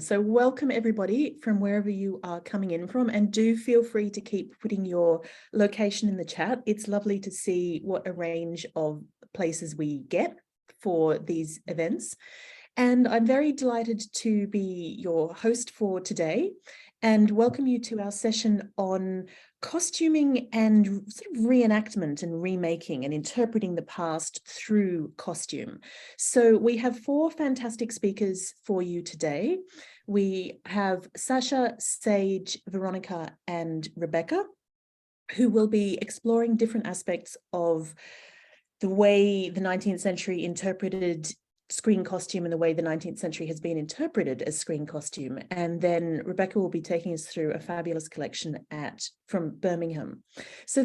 So welcome everybody from wherever you are coming in from, and do feel free to keep putting your location in the chat. It's lovely to see what a range of places we get for these events. And I'm very delighted to be your host for today and welcome you to our session on costuming and sort of reenactment and remaking and interpreting the past through costume. So we have four fantastic speakers for you today. We have Sasha, Sage, Veronica, and Rebecca, who will be exploring different aspects of the way the 19th century interpreted screen costume and the way the 19th century has been interpreted as screen costume. And then Rebecca will be taking us through a fabulous collection from Birmingham. So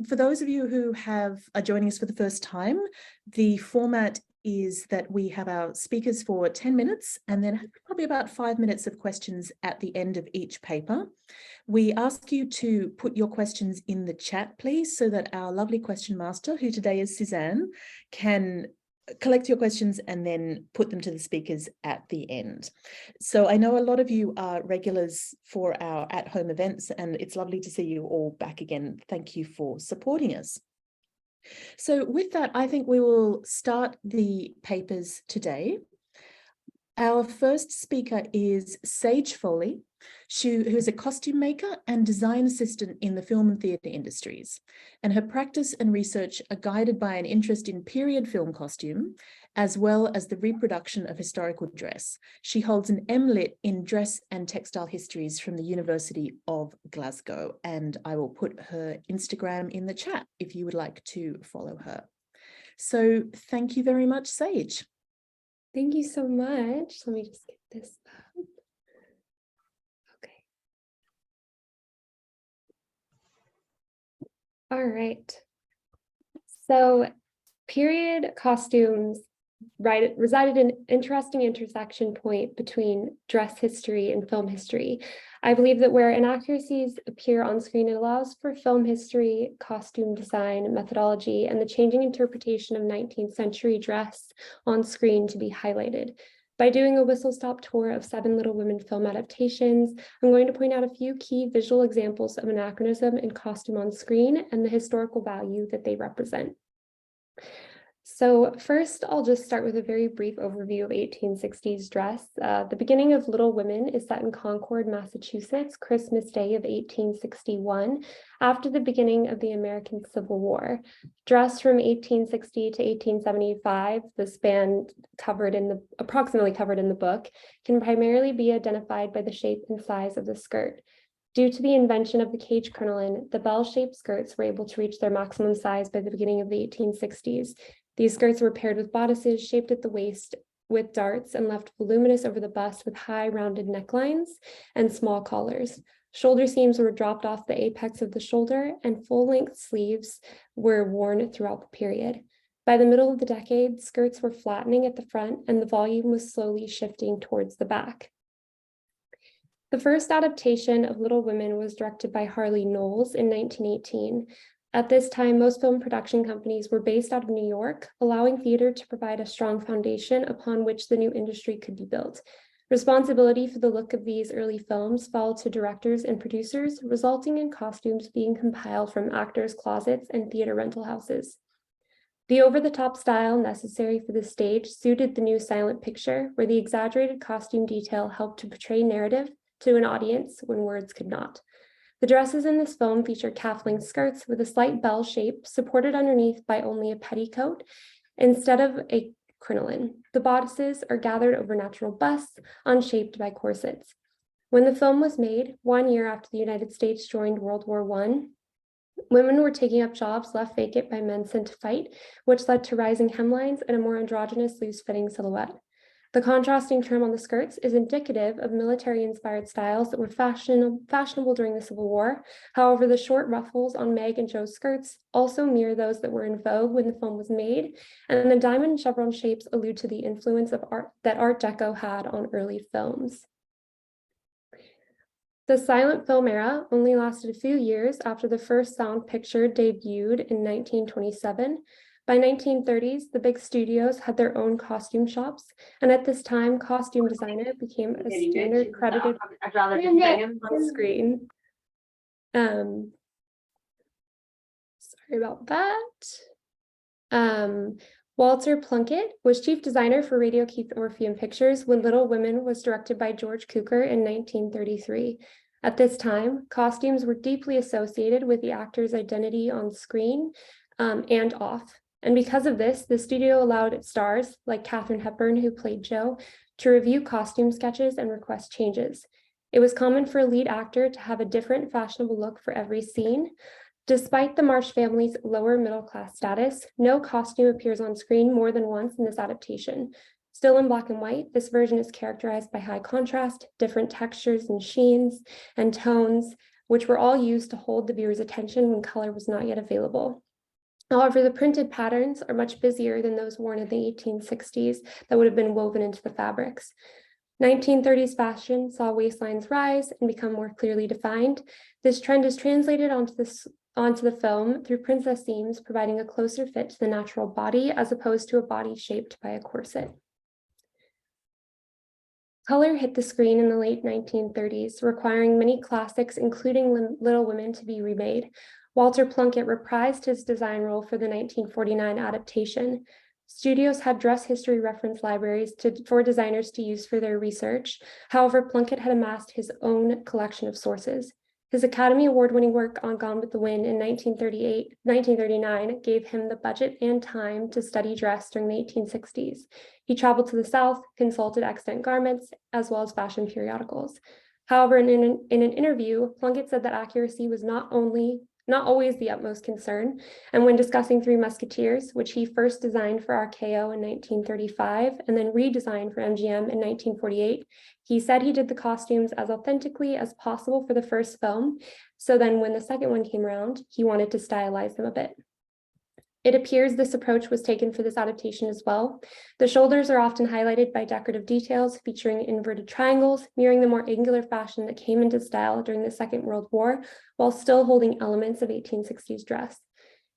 for those of you who are joining us for the first time, the format is that we have our speakers for 10 minutes and then probably about 5 minutes of questions at the end of each paper. We ask you to put your questions in the chat, please, so that our lovely question master, who today is Suzanne, can collect your questions and then put them to the speakers at the end. So I know a lot of you are regulars for our at-home events, and it's lovely to see you all back again. Thank you for supporting us. So with that, I think we will start the papers today. Our first speaker is Sage Foley, who is a costume maker and design assistant in the film and theatre industries. And her practice and research are guided by an interest in period film costume, as well as the reproduction of historical dress. She holds an MLit in Dress and Textile Histories from the University of Glasgow. And I will put her Instagram in the chat if you would like to follow her. So thank you very much, Sage. Thank you so much. Let me just get this up. Okay. All right. So period costumes resided an interesting intersection point between dress history and film history. I believe that where inaccuracies appear on screen, it allows for film history, costume design, methodology, and the changing interpretation of 19th century dress on screen to be highlighted. By doing a whistle-stop tour of 7 Little Women film adaptations, I'm going to point out a few key visual examples of anachronism in costume on screen and the historical value that they represent. So first, I'll just start with a very brief overview of 1860s dress. The beginning of Little Women is set in Concord, Massachusetts, Christmas Day of 1861, after the beginning of the American Civil War. Dress from 1860 to 1875, the span approximately covered in the book, can primarily be identified by the shape and size of the skirt. Due to the invention of the cage crinoline, the bell-shaped skirts were able to reach their maximum size by the beginning of the 1860s. These skirts were paired with bodices shaped at the waist with darts and left voluminous over the bust with high rounded necklines and small collars. Shoulder seams were dropped off the apex of the shoulder, and full-length sleeves were worn throughout the period. By the middle of the decade, skirts were flattening at the front and the volume was slowly shifting towards the back. The first adaptation of Little Women was directed by Harley Knowles in 1918. At this time, most film production companies were based out of New York, allowing theater to provide a strong foundation upon which the new industry could be built. Responsibility for the look of these early films fell to directors and producers, resulting in costumes being compiled from actors' closets and theater rental houses. The over-the-top style necessary for the stage suited the new silent picture, where the exaggerated costume detail helped to portray narrative to an audience when words could not. The dresses in this film feature calf-length skirts with a slight bell shape supported underneath by only a petticoat instead of a crinoline. The bodices are gathered over natural busts, unshaped by corsets. When the film was made, 1 year after the United States joined World War I, women were taking up jobs left vacant by men sent to fight, which led to rising hemlines and a more androgynous, loose-fitting silhouette. The contrasting trim on the skirts is indicative of military-inspired styles that were fashionable during the Civil War. However, the short ruffles on Meg and Joe's skirts also mirror those that were in vogue when the film was made, and the diamond and chevron shapes allude to the influence of that Art Deco had on early films. The silent film era only lasted a few years after the first sound picture debuted in 1927, By 1930s, the big studios had their own costume shops, and at this time, costume designer became a standard credited on screen. Sorry about that. Walter Plunkett was chief designer for Radio Keith Orpheum Pictures when Little Women was directed by George Cukor in 1933. At this time, costumes were deeply associated with the actor's identity on screen and off. And because of this, the studio allowed stars like Katharine Hepburn, who played Jo, to review costume sketches and request changes. It was common for a lead actor to have a different fashionable look for every scene. Despite the Marsh family's lower middle class status, no costume appears on screen more than once in this adaptation. Still in black and white, this version is characterized by high contrast, different textures and sheens and tones, which were all used to hold the viewer's attention when color was not yet available. However, the printed patterns are much busier than those worn in the 1860s that would have been woven into the fabrics. 1930s fashion saw waistlines rise and become more clearly defined. This trend is translated onto the film through princess seams, providing a closer fit to the natural body as opposed to a body shaped by a corset. Color hit the screen in the late 1930s, requiring many classics, including Little Women, to be remade. Walter Plunkett reprised his design role for the 1949 adaptation. Studios had dress history reference libraries for designers to use for their research. However, Plunkett had amassed his own collection of sources. His Academy Award-winning work on Gone with the Wind in 1939 gave him the budget and time to study dress during the 1860s. He traveled to the South, consulted extant garments, as well as fashion periodicals. However, in an interview, Plunkett said that accuracy was not always the utmost concern, and when discussing Three Musketeers, which he first designed for RKO in 1935 and then redesigned for MGM in 1948, he said he did the costumes as authentically as possible for the first film, so then when the second one came around, he wanted to stylize them a bit. It appears this approach was taken for this adaptation as well. The shoulders are often highlighted by decorative details featuring inverted triangles, mirroring the more angular fashion that came into style during the Second World War, while still holding elements of 1860s dress.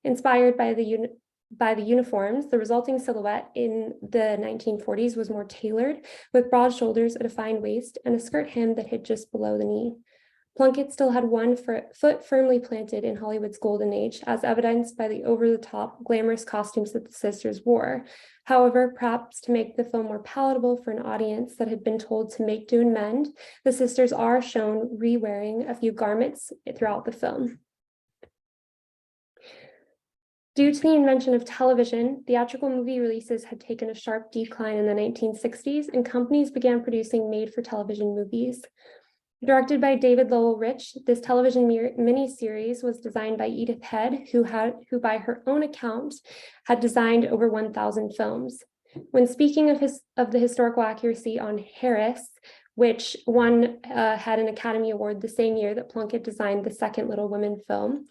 Inspired by the uniforms, the resulting silhouette in the 1940s was more tailored, with broad shoulders, a defined waist, and a skirt hem that hid just below the knee. Plunkett still had one foot firmly planted in Hollywood's golden age, as evidenced by the over-the-top, glamorous costumes that the sisters wore. However, perhaps to make the film more palatable for an audience that had been told to make, do, and mend, the sisters are shown re-wearing a few garments throughout the film. Due to the invention of television, theatrical movie releases had taken a sharp decline in the 1960s, and companies began producing made-for-television movies. Directed by David Lowell Rich, this television miniseries was designed by Edith Head, who by her own account had designed over 1,000 films. When speaking of the historical accuracy on Harris, which had an Academy Award the same year that Plunkett designed the second Little Women film,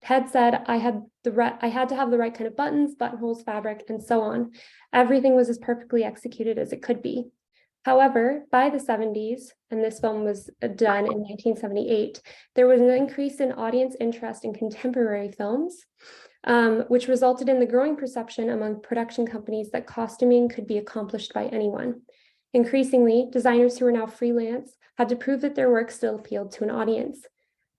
Head said, I had to have the right kind of buttons, buttonholes, fabric, and so on. Everything was as perfectly executed as it could be. However, by the 70s, and this film was done in 1978, there was an increase in audience interest in contemporary films, which resulted in the growing perception among production companies that costuming could be accomplished by anyone. Increasingly, designers who were now freelance had to prove that their work still appealed to an audience.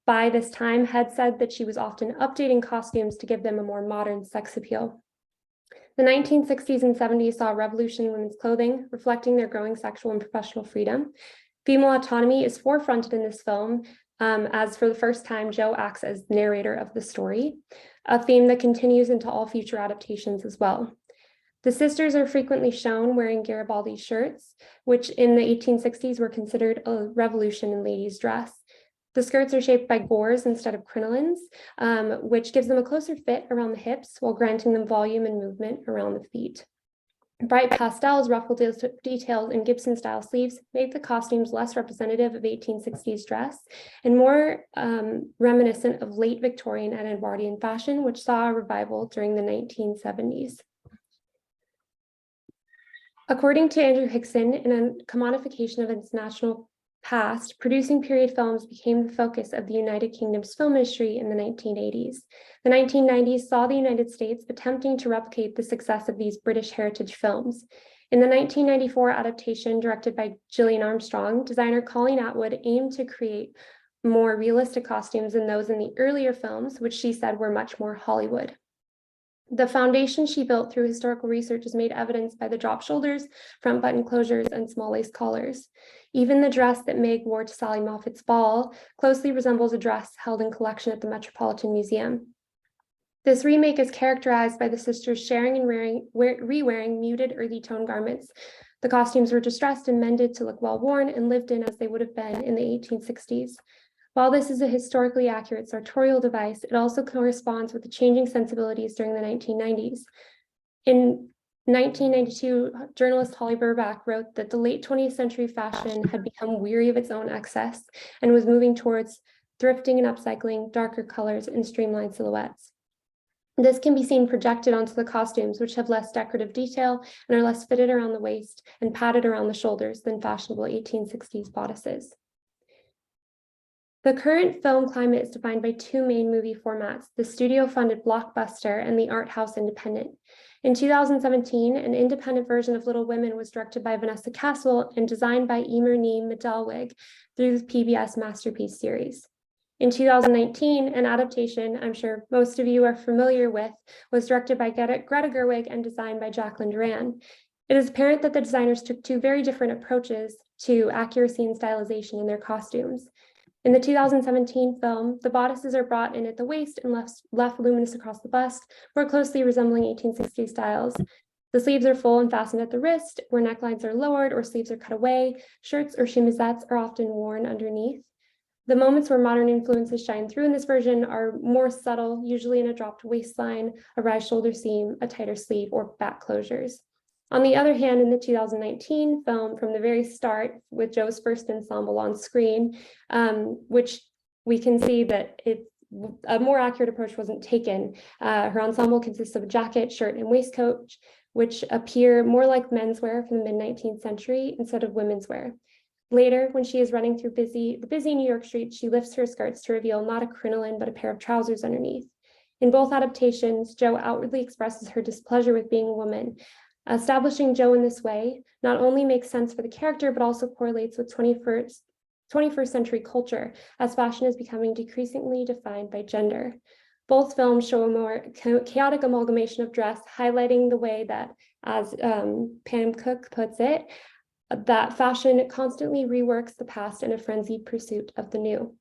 By this time, Head said that she was often updating costumes to give them a more modern sex appeal. The 1960s and 70s saw a revolution in women's clothing, reflecting their growing sexual and professional freedom. Female autonomy is forefronted in this film, as for the first time, Jo acts as narrator of the story, a theme that continues into all future adaptations as well. The sisters are frequently shown wearing Garibaldi shirts, which in the 1860s were considered a revolution in ladies' dress. The skirts are shaped by gores instead of crinolines, which gives them a closer fit around the hips while granting them volume and movement around the feet. Bright pastels, ruffled details, and Gibson-style sleeves made the costumes less representative of 1860s dress and more reminiscent of late Victorian and Edwardian fashion, which saw a revival during the 1970s. According to Andrew Hickson, in a commodification of passed, producing period films became the focus of the United Kingdom's film industry in the 1980s. The 1990s saw the United States attempting to replicate the success of these British heritage films. In the 1994 adaptation directed by Gillian Armstrong, designer Colleen Atwood aimed to create more realistic costumes than those in the earlier films, which she said were much more Hollywood. The foundation she built through historical research is made evident by the drop shoulders, front button closures, and small lace collars. Even the dress that Meg wore to Sally Moffat's ball closely resembles a dress held in collection at the Metropolitan Museum. This remake is characterized by the sisters sharing and re-wearing muted earthy tone garments. The costumes were distressed and mended to look well worn and lived in as they would have been in the 1860s. While this is a historically accurate sartorial device, it also corresponds with the changing sensibilities during the 1990s. In 1992, journalist Holly Burbach wrote that the late 20th century fashion had become weary of its own excess and was moving towards thrifting and upcycling, darker colors, and streamlined silhouettes. This can be seen projected onto the costumes, which have less decorative detail and are less fitted around the waist and padded around the shoulders than fashionable 1860s bodices. The current film climate is defined by two main movie formats, the studio-funded blockbuster and the art house independent. In 2017, an independent version of Little Women was directed by Vanessa Castle and designed by Emer Nee Medelwig through the PBS Masterpiece series. In 2019, an adaptation I'm sure most of you are familiar with was directed by Greta Gerwig and designed by Jacqueline Duran. It is apparent that the designers took two very different approaches to accuracy and stylization in their costumes. In the 2017 film, the bodices are brought in at the waist and left luminous across the bust, more closely resembling 1860s styles. The sleeves are full and fastened at the wrist, where necklines are lowered or sleeves are cut away. Shirts or chemisettes are often worn underneath. The moments where modern influences shine through in this version are more subtle, usually in a dropped waistline, a rise shoulder seam, a tighter sleeve, or back closures. On the other hand, in the 2019 film, from the very start, with Jo's first ensemble on screen, which we can see that a more accurate approach wasn't taken. Her ensemble consists of a jacket, shirt, and waistcoat, which appear more like menswear from the mid-19th century instead of women's wear. Later, when she is running through the busy New York streets, she lifts her skirts to reveal not a crinoline, but a pair of trousers underneath. In both adaptations, Jo outwardly expresses her displeasure with being a woman. Establishing Jo in this way not only makes sense for the character, but also correlates with 21st century culture, as fashion is becoming decreasingly defined by gender. Both films show a more chaotic amalgamation of dress, highlighting the way that, as Pam Cook puts it, that fashion constantly reworks the past in a frenzied pursuit of the new.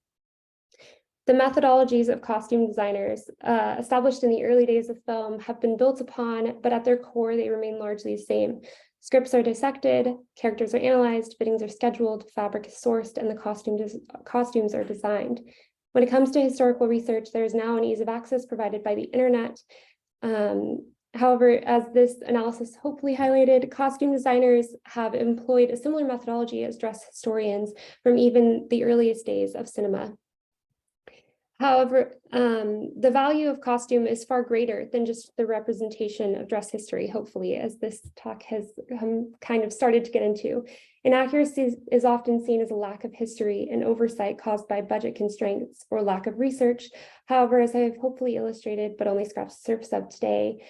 The methodologies of costume designers established in the early days of film have been built upon, but at their core, they remain largely the same. Scripts are dissected, characters are analyzed, fittings are scheduled, fabric is sourced, and the costumes are designed. When it comes to historical research, there is now an ease of access provided by the internet. However, as this analysis hopefully highlighted, costume designers have employed a similar methodology as dress historians from even the earliest days of cinema. However, the value of costume is far greater than just the representation of dress history, hopefully, as this talk has kind of started to get into. Inaccuracy is often seen as a lack of history and oversight caused by budget constraints or lack of research. However, as I have hopefully illustrated, but only scratched the surface of today,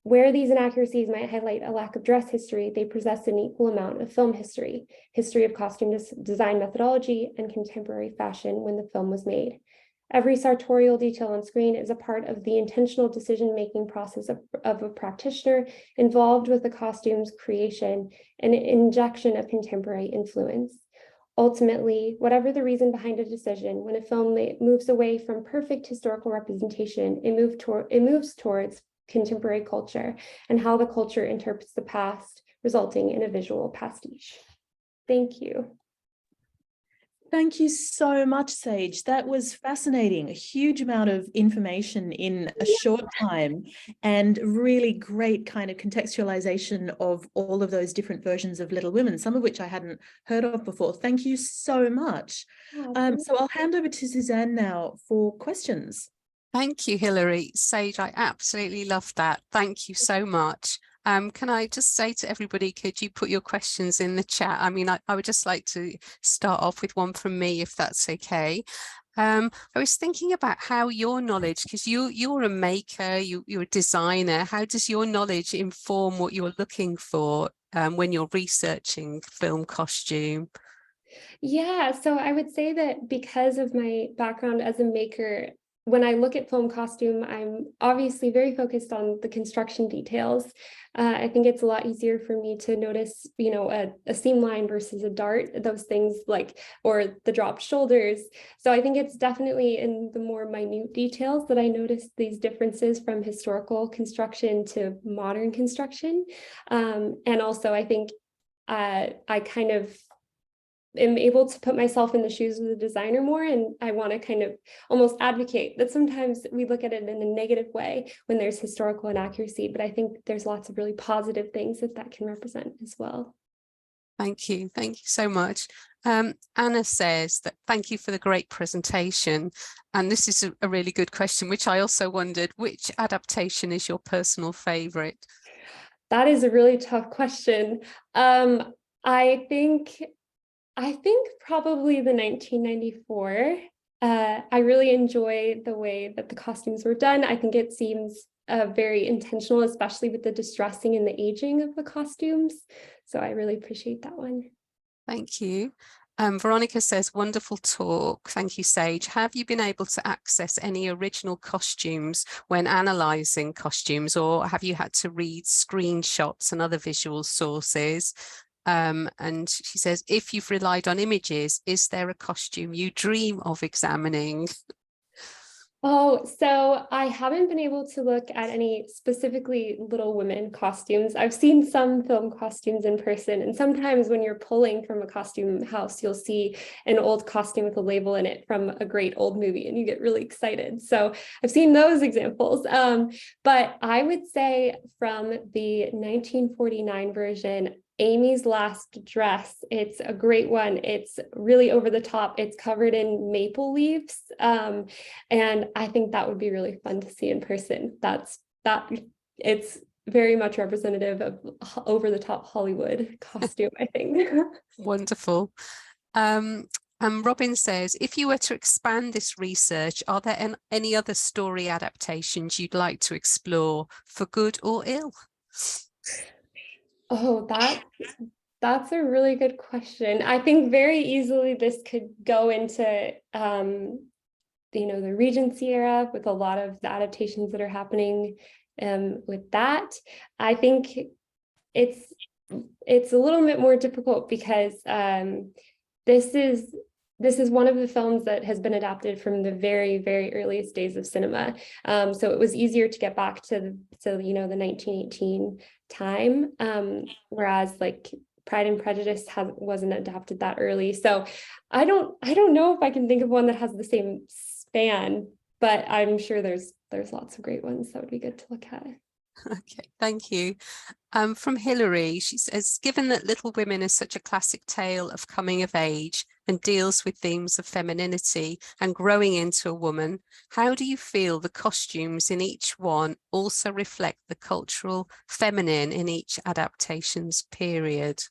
where these inaccuracies might highlight a lack of dress history, they possess an equal amount of film history, history of costume design methodology, and contemporary fashion when the film was made. Every sartorial detail on screen is a part of the intentional decision-making process of a practitioner involved with the costume's creation and injection of contemporary influence. Ultimately, whatever the reason behind a decision, when a film moves away from perfect historical representation, it moves towards contemporary culture and how the culture interprets the past, resulting in a visual pastiche. Thank you. Thank you so much, Sage. That was fascinating. A huge amount of information in a short time and really great kind of contextualization of all of those different versions of Little Women, some of which I hadn't heard of before. Thank you so much. So I'll hand over to Suzanne now for questions. Thank you, Hilary. Sage, I absolutely loved that. Thank you so much. Can I just say to everybody, could you put your questions in the chat? I mean, I would just like to start off with one from me, if that's okay. I was thinking about how your knowledge, because you're a maker, you're a designer, how does your knowledge inform what you're looking for when you're researching film costume? Yeah, so I would say that because of my background as a maker, when I look at film costume, I'm obviously very focused on the construction details. I think it's a lot easier for me to notice, you know, a seam line versus a dart, those things like, or the dropped shoulders. So I think it's definitely in the more minute details that I notice these differences from historical construction to modern construction. And also I think I kind of am able to put myself in the shoes of the designer more, and I want to kind of almost advocate that sometimes we look at it in a negative way when there's historical inaccuracy, but I think there's lots of really positive things that can represent as well. Thank you so much. Anna says that thank you for the great presentation, and this is a really good question, which I also wondered, which adaptation is your personal favorite? That is a really tough question. I think probably the 1994. I really enjoy the way that the costumes were done. I think it seems very intentional, especially with the distressing and the aging of the costumes. So I really appreciate that one. Thank you. Veronica says, wonderful talk. Thank you, Sage. Have you been able to access any original costumes when analysing costumes, or have you had to read screenshots and other visual sources? And she says, if you've relied on images, is there a costume you dream of examining? Oh, so I haven't been able to look at any specifically Little Women costumes. I've seen some film costumes in person, and sometimes when you're pulling from a costume house, you'll see an old costume with a label in it from a great old movie, and you get really excited. So I've seen those examples. But I would say from the 1949 version, Amy's Last Dress, it's a great one. It's really over the top. It's covered in maple leaves. And I think that would be really fun to see in person. It's very much representative of over the top Hollywood costume, I think. Wonderful. Robin says, if you were to expand this research, are there any other story adaptations you'd like to explore for good or ill? Oh, that's a really good question. I think very easily this could go into the Regency era with a lot of the adaptations that are happening with that. I think it's a little bit more difficult because this is one of the films that has been adapted from the very, very earliest days of cinema. So it was easier to get back to the 1918 time, whereas like Pride and Prejudice wasn't adapted that early. So I don't know if I can think of one that has the same span, but I'm sure there's lots of great ones that would be good to look at. Okay, thank you. From Hilary, she says, given that Little Women is such a classic tale of coming of age and deals with themes of femininity and growing into a woman, how do you feel the costumes in each one also reflect the cultural feminine in each adaptation's period?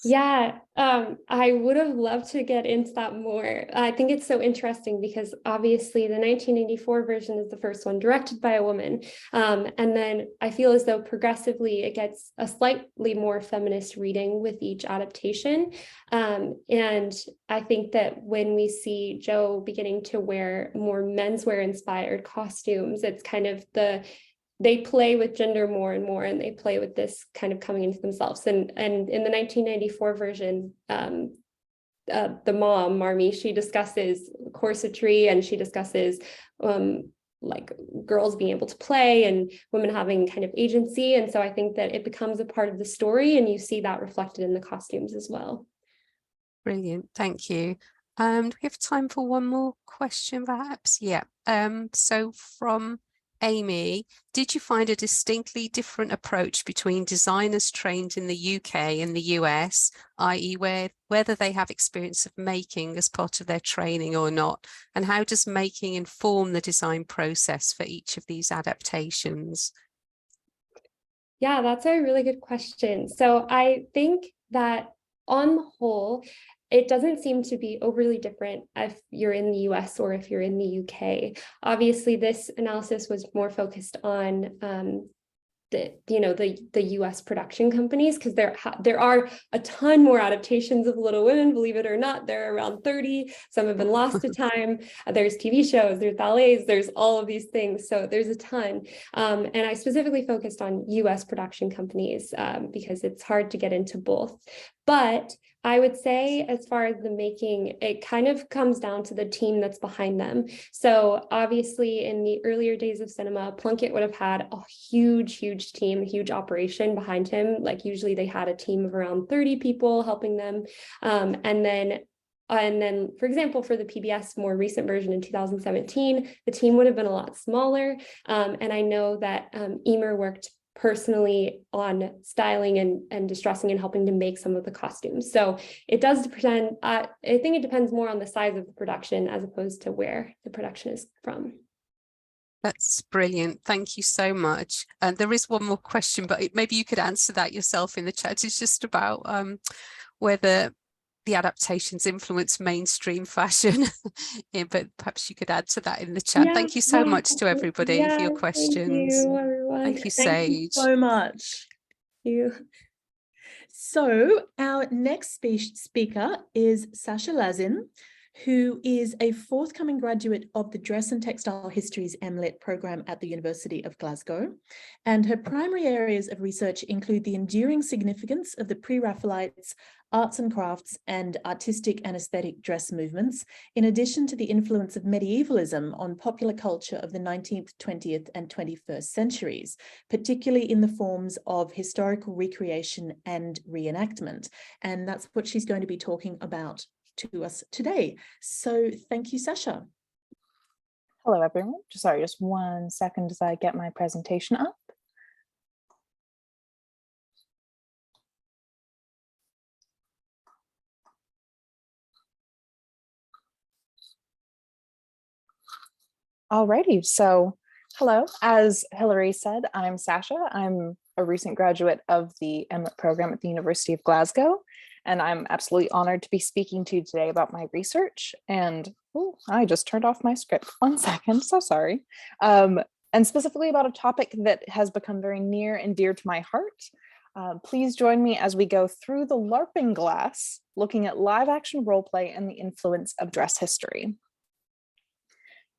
Yeah, I would have loved to get into that more. I think it's so interesting because obviously the 1984 version is the first one directed by a woman. And then I feel as though progressively it gets a slightly more feminist reading with each adaptation. And I think that when we see Jo beginning to wear more menswear inspired costumes, it's kind of they play with gender more and more, and they play with this kind of coming into themselves. And in the 1994 version, the mom, Marmee, she discusses corsetry, and she discusses like girls being able to play and women having kind of agency. And so I think that it becomes a part of the story, and you see that reflected in the costumes as well. Brilliant, thank you. Do we have time for one more question perhaps? Yeah, so from Amy, did you find a distinctly different approach between designers trained in the UK and the US, i.e. whether they have experience of making as part of their training or not? And how does making inform the design process for each of these adaptations? Yeah, that's a really good question. So I think that on the whole, it doesn't seem to be overly different if you're in the US or if you're in the UK. Obviously, this analysis was more focused on the US production companies, because there are a ton more adaptations of Little Women, believe it or not. There are around 30. Some have been lost to time. There's TV shows, there's ballets, there's all of these things. So there's a ton. And I specifically focused on US production companies because it's hard to get into both. But I would say, as far as the making, it kind of comes down to the team that's behind them. So obviously, in the earlier days of cinema, Plunkett would have had a huge team, a huge operation behind him. Like usually they had a team of around 30 people helping them. And then, for example, for the PBS more recent version in 2017, the team would have been a lot smaller. And I know that Emer worked personally on styling and distressing and helping to make some of the costumes. So it does depend. I think it depends more on the size of the production as opposed to where the production is from. That's brilliant. Thank you so much. And there is one more question, but maybe you could answer that yourself in the chat. It's just about whether the adaptations influence mainstream fashion. Yeah, but perhaps you could add to that in the chat. Thank you so much to everybody for your questions. Thank you, everyone. Thank you, Thank you Sage. so much. Thank you. So our next speaker is Sasha Lazin, who is a forthcoming graduate of the Dress and Textile Histories MLit program at the University of Glasgow. And her primary areas of research include the enduring significance of the pre-Raphaelites, arts and crafts, and artistic and aesthetic dress movements, in addition to the influence of medievalism on popular culture of the 19th, 20th, and 21st centuries, particularly in the forms of historical recreation and reenactment. And that's what she's going to be talking about to us today. So thank you, Sasha. Hello, everyone. Sorry, just 1 second as I get my presentation up. Alrighty, so hello. As Hilary said, I'm Sasha. I'm a recent graduate of the MLit program at the University of Glasgow, and I'm absolutely honored to be speaking to you today about my research. And I just turned off my script. 1 second, so sorry. And specifically about a topic that has become very near and dear to my heart. Please join me as we go through the Larp-ing glass, looking at live action role play and the influence of dress history.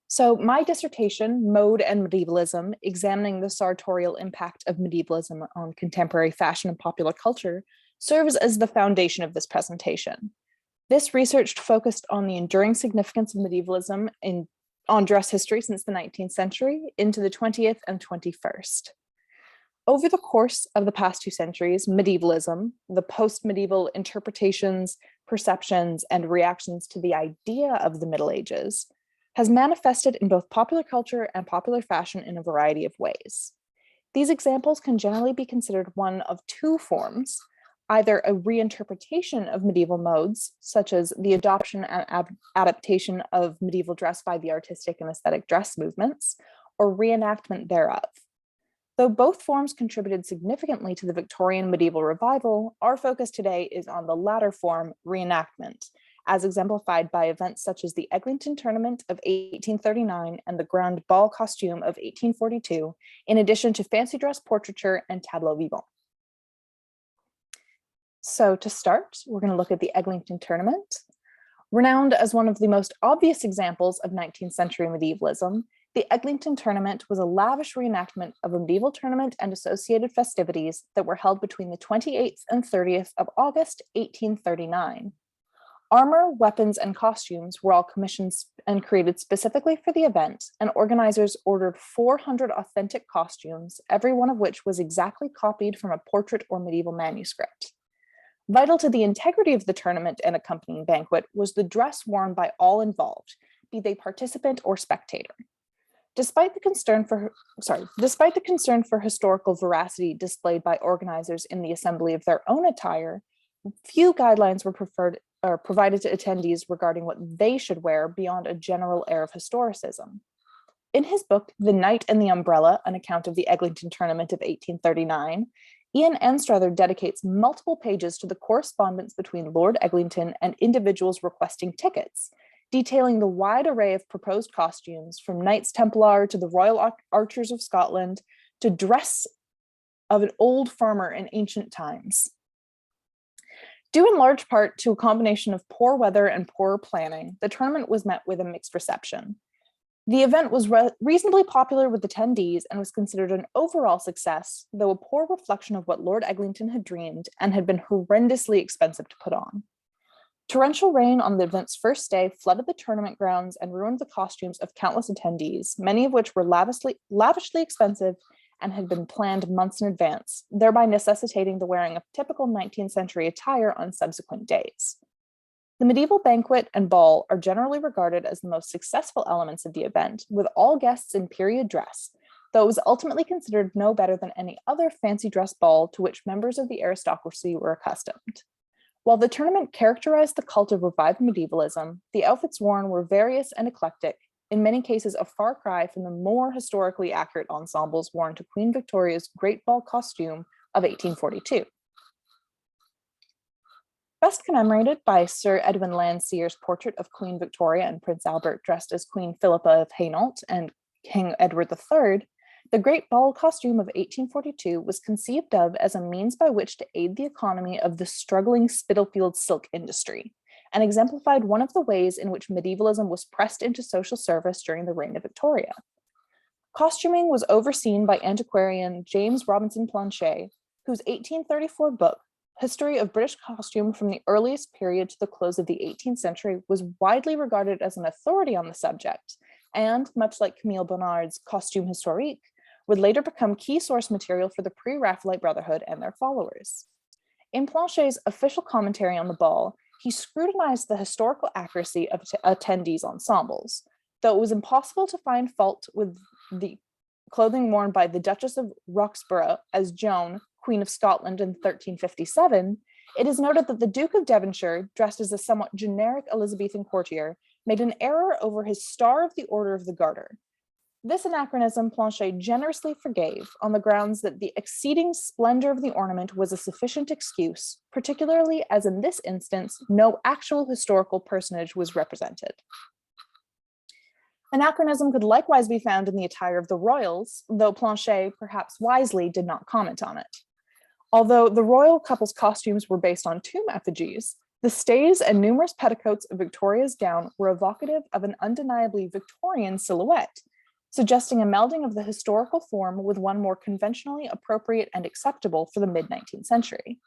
So my dissertation, Mode and Medievalism, examining the sartorial impact of medievalism on contemporary fashion and popular culture, serves as the foundation of this presentation. This research focused on the enduring significance of medievalism on dress history since the 19th century into the 20th and 21st. Over the course of the past 2 centuries, medievalism, the post-medieval interpretations, perceptions, and reactions to the idea of the Middle Ages, has manifested in both popular culture and popular fashion in a variety of ways. These examples can generally be considered one of 2 forms, either a reinterpretation of medieval modes, such as the adoption and adaptation of medieval dress by the artistic and aesthetic dress movements, or reenactment thereof. Though both forms contributed significantly to the Victorian medieval revival, our focus today is on the latter form, reenactment, as exemplified by events such as the Eglinton Tournament of 1839 and the Grand Ball Costume of 1842, in addition to fancy dress portraiture and tableau vivant. So to start, we're going to look at the Eglinton Tournament. Renowned as one of the most obvious examples of 19th century medievalism, the Eglinton Tournament was a lavish reenactment of a medieval tournament and associated festivities that were held between the 28th and 30th of August, 1839. Armor, weapons, and costumes were all commissioned and created specifically for the event, and organizers ordered 400 authentic costumes, every one of which was exactly copied from a portrait or medieval manuscript. Vital to the integrity of the tournament and accompanying banquet was the dress worn by all involved, be they participant or spectator. Despite the concern for historical veracity displayed by organizers in the assembly of their own attire, few guidelines were provided to attendees regarding what they should wear beyond a general air of historicism. In his book, The Knight and the Umbrella, an account of the Eglinton tournament of 1839, Ian Anstruther dedicates multiple pages to the correspondence between Lord Eglinton and individuals requesting tickets, detailing the wide array of proposed costumes, from Knights Templar to the Royal Archers of Scotland to dress of an old farmer in ancient times. Due in large part to a combination of poor weather and poor planning, the tournament was met with a mixed reception. The event was reasonably popular with attendees and was considered an overall success, though a poor reflection of what Lord Eglinton had dreamed and had been horrendously expensive to put on. Torrential rain on the event's first day flooded the tournament grounds and ruined the costumes of countless attendees, many of which were lavishly expensive and had been planned months in advance, thereby necessitating the wearing of typical 19th century attire on subsequent days. The medieval banquet and ball are generally regarded as the most successful elements of the event, with all guests in period dress, though it was ultimately considered no better than any other fancy dress ball to which members of the aristocracy were accustomed. While the tournament characterized the cult of revived medievalism, the outfits worn were various and eclectic, in many cases a far cry from the more historically accurate ensembles worn to Queen Victoria's Great Ball costume of 1842. Best commemorated by Sir Edwin Landseer's portrait of Queen Victoria and Prince Albert dressed as Queen Philippa of Hainault and King Edward III, the Great Ball costume of 1842 was conceived of as a means by which to aid the economy of the struggling Spitalfield silk industry, and exemplified one of the ways in which medievalism was pressed into social service during the reign of Victoria. Costuming was overseen by antiquarian James Robinson Planchet, whose 1834 book, History of British Costume from the Earliest Period to the Close of the 18th Century, was widely regarded as an authority on the subject, and, much like Camille Bonnard's Costume Historique, would later become key source material for the pre-Raphaelite Brotherhood and their followers. In Planchet's official commentary on the ball, he scrutinized the historical accuracy of attendees' ensembles, though it was impossible to find fault with the clothing worn by the Duchess of Roxburgh as Joan, Queen of Scotland in 1357, it is noted that the Duke of Devonshire, dressed as a somewhat generic Elizabethan courtier, made an error over his Star of the Order of the Garter. This anachronism Planchet generously forgave on the grounds that the exceeding splendor of the ornament was a sufficient excuse, particularly as in this instance, no actual historical personage was represented. Anachronism could likewise be found in the attire of the royals, though Planchet, perhaps wisely, did not comment on it. Although the royal couple's costumes were based on tomb effigies, the stays and numerous petticoats of Victoria's gown were evocative of an undeniably Victorian silhouette, suggesting a melding of the historical form with one more conventionally appropriate and acceptable for the mid-19th century.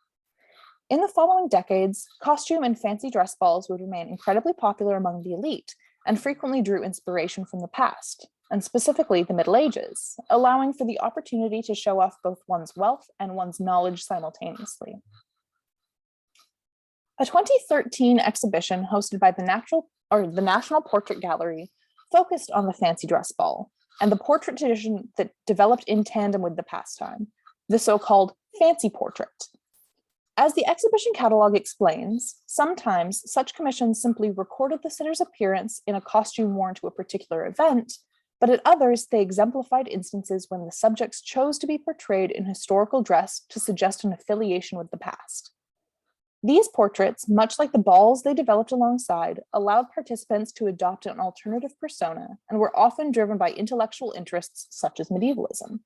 In the following decades, costume and fancy dress balls would remain incredibly popular among the elite and frequently drew inspiration from the past, and specifically the Middle Ages, allowing for the opportunity to show off both one's wealth and one's knowledge simultaneously. A 2013 exhibition hosted by the National Portrait Gallery focused on the fancy dress ball and the portrait tradition that developed in tandem with the pastime, the so-called fancy portrait. As the exhibition catalog explains, sometimes such commissions simply recorded the sitter's appearance in a costume worn to a particular event, but at others they exemplified instances when the subjects chose to be portrayed in historical dress to suggest an affiliation with the past. These portraits, much like the balls they developed alongside, allowed participants to adopt an alternative persona and were often driven by intellectual interests such as medievalism.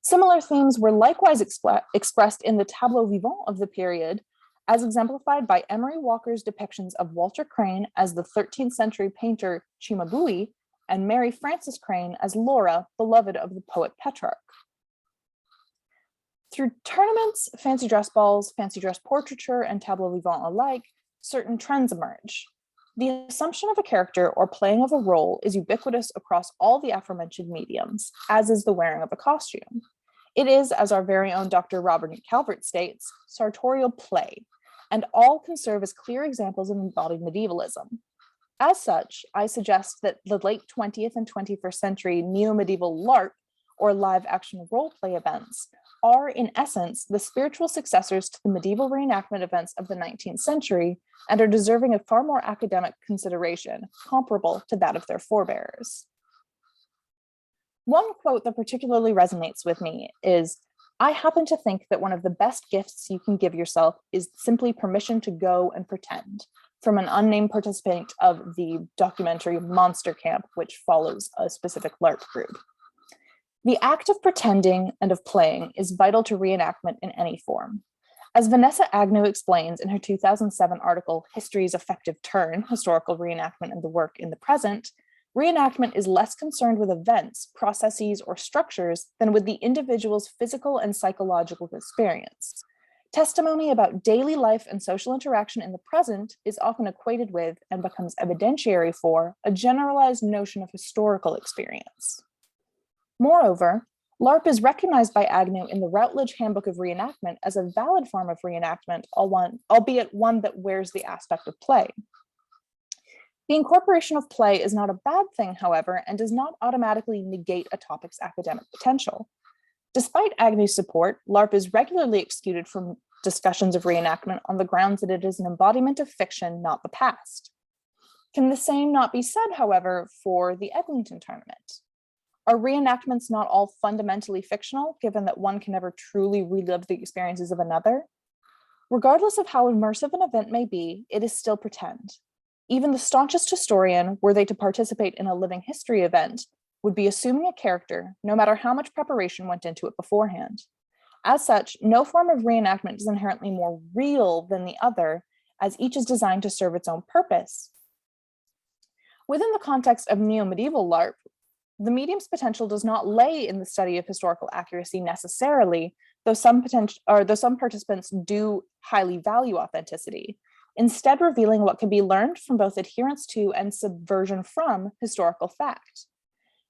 Similar themes were likewise expressed in the tableau vivant of the period, as exemplified by Emery Walker's depictions of Walter Crane as the 13th century painter Cimabue and Mary Frances Crane as Laura, beloved of the poet Petrarch. Through tournaments, fancy dress balls, fancy dress portraiture, and tableau vivant alike, certain trends emerge. The assumption of a character or playing of a role is ubiquitous across all the aforementioned mediums, as is the wearing of a costume. It is, as our very own Dr. Robert Calvert states, sartorial play, and all can serve as clear examples of embodied medievalism. As such, I suggest that the late 20th and 21st century neo-medieval LARP, or live action role play events, are in essence the spiritual successors to the medieval reenactment events of the 19th century and are deserving of far more academic consideration, comparable to that of their forebears. One quote that particularly resonates with me is, "I happen to think that one of the best gifts you can give yourself is simply permission to go and pretend," from an unnamed participant of the documentary Monster Camp, which follows a specific LARP group. The act of pretending and of playing is vital to reenactment in any form. As Vanessa Agnew explains in her 2007 article, History's Effective Turn, Historical Reenactment and the Work in the Present, reenactment is less concerned with events, processes, or structures than with the individual's physical and psychological experience. Testimony about daily life and social interaction in the present is often equated with and becomes evidentiary for a generalized notion of historical experience. Moreover, LARP is recognized by Agnew in the Routledge Handbook of Reenactment as a valid form of reenactment, albeit one that wears the aspect of play. The incorporation of play is not a bad thing, however, and does not automatically negate a topic's academic potential. Despite Agnew's support, LARP is regularly excluded from discussions of reenactment on the grounds that it is an embodiment of fiction, not the past. Can the same not be said, however, for the Edmonton tournament? Are reenactments not all fundamentally fictional, given that one can never truly relive the experiences of another? Regardless of how immersive an event may be, it is still pretend. Even the staunchest historian, were they to participate in a living history event, would be assuming a character, no matter how much preparation went into it beforehand. As such, no form of reenactment is inherently more real than the other, as each is designed to serve its own purpose. Within the context of neo-medieval LARP, the medium's potential does not lay in the study of historical accuracy necessarily, though some participants do highly value authenticity, instead revealing what can be learned from both adherence to and subversion from historical fact.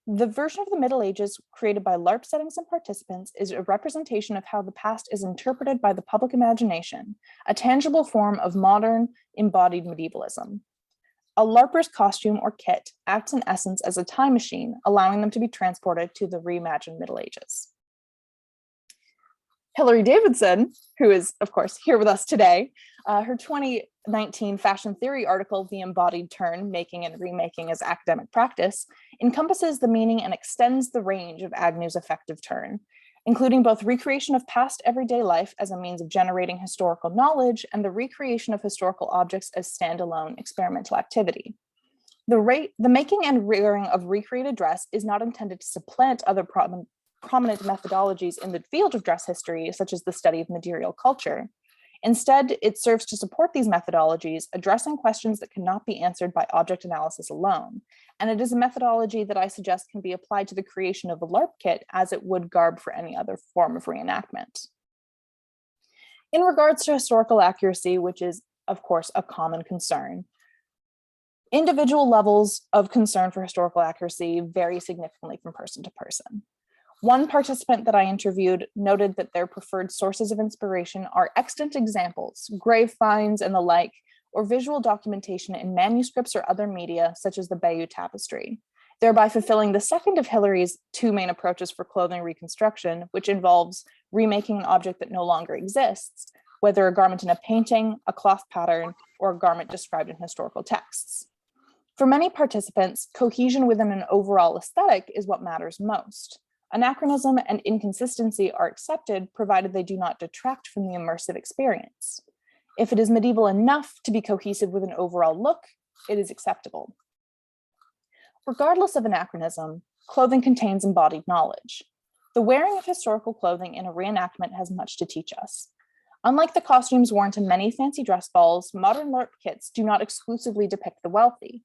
The version of the Middle Ages created by LARP settings and participants is a representation of how the past is interpreted by the public imagination, a tangible form of modern embodied medievalism. A LARPer's costume or kit acts in essence as a time machine, allowing them to be transported to the reimagined Middle Ages. Hilary Davidson, who is, of course, here with us today, her 2019 fashion theory article, The Embodied Turn, Making and Remaking as Academic Practice, encompasses the meaning and extends the range of Agnew's effective turn, including both recreation of past everyday life as a means of generating historical knowledge and the recreation of historical objects as standalone experimental activity. The making and rearing of recreated dress is not intended to supplant other prominent methodologies in the field of dress history, such as the study of material culture. Instead, it serves to support these methodologies, addressing questions that cannot be answered by object analysis alone. And it is a methodology that I suggest can be applied to the creation of a LARP kit as it would garb for any other form of reenactment. In regards to historical accuracy, which is, of course, a common concern, individual levels of concern for historical accuracy vary significantly from person to person. One participant that I interviewed noted that their preferred sources of inspiration are extant examples, grave finds and the like, or visual documentation in manuscripts or other media, such as the Bayeux Tapestry, thereby fulfilling the second of Hilary's two main approaches for clothing reconstruction, which involves remaking an object that no longer exists, whether a garment in a painting, a cloth pattern, or a garment described in historical texts. For many participants, cohesion within an overall aesthetic is what matters most. Anachronism and inconsistency are accepted, provided they do not detract from the immersive experience. If it is medieval enough to be cohesive with an overall look, it is acceptable. Regardless of anachronism, clothing contains embodied knowledge. The wearing of historical clothing in a reenactment has much to teach us. Unlike the costumes worn to many fancy dress balls, modern LARP kits do not exclusively depict the wealthy.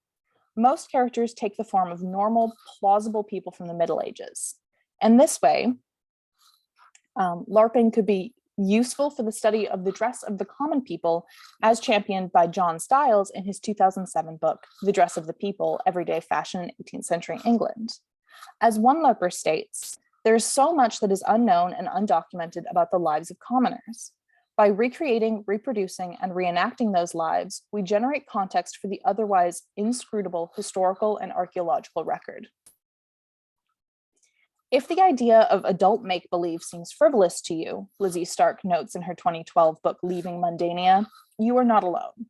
Most characters take the form of normal, plausible people from the Middle Ages. And this way, LARPing could be useful for the study of the dress of the common people, as championed by John Styles in his 2007 book, The Dress of the People, Everyday Fashion in 18th Century England. As one LARPer states, there is so much that is unknown and undocumented about the lives of commoners. By recreating, reproducing, and reenacting those lives, we generate context for the otherwise inscrutable historical and archaeological record. If the idea of adult make-believe seems frivolous to you, Lizzie Stark notes in her 2012 book, Leaving Mundania, you are not alone.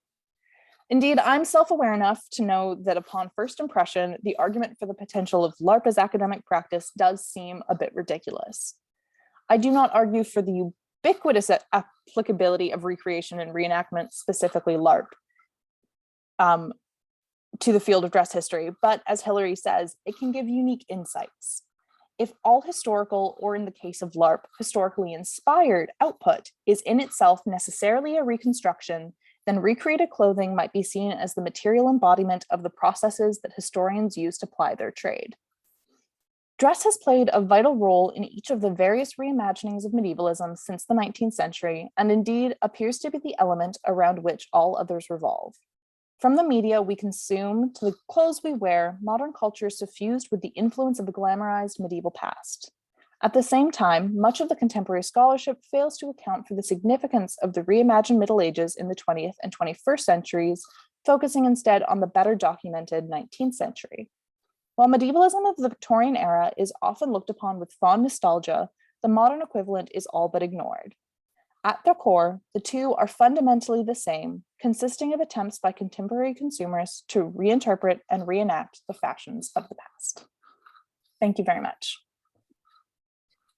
Indeed, I'm self-aware enough to know that upon first impression, the argument for the potential of LARP as academic practice does seem a bit ridiculous. I do not argue for the ubiquitous applicability of recreation and reenactment, specifically LARP, to the field of dress history, but as Hilary says, it can give unique insights. If all historical, or in the case of LARP, historically inspired output is in itself necessarily a reconstruction, then recreated clothing might be seen as the material embodiment of the processes that historians use to ply their trade. Dress has played a vital role in each of the various reimaginings of medievalism since the 19th century, and indeed appears to be the element around which all others revolve. From the media we consume to the clothes we wear, modern culture is suffused with the influence of the glamorized medieval past. At the same time, much of the contemporary scholarship fails to account for the significance of the reimagined Middle Ages in the 20th and 21st centuries, focusing instead on the better documented 19th century. While medievalism of the Victorian era is often looked upon with fond nostalgia, the modern equivalent is all but ignored. At their core, the two are fundamentally the same, consisting of attempts by contemporary consumers to reinterpret and reenact the fashions of the past. Thank you very much.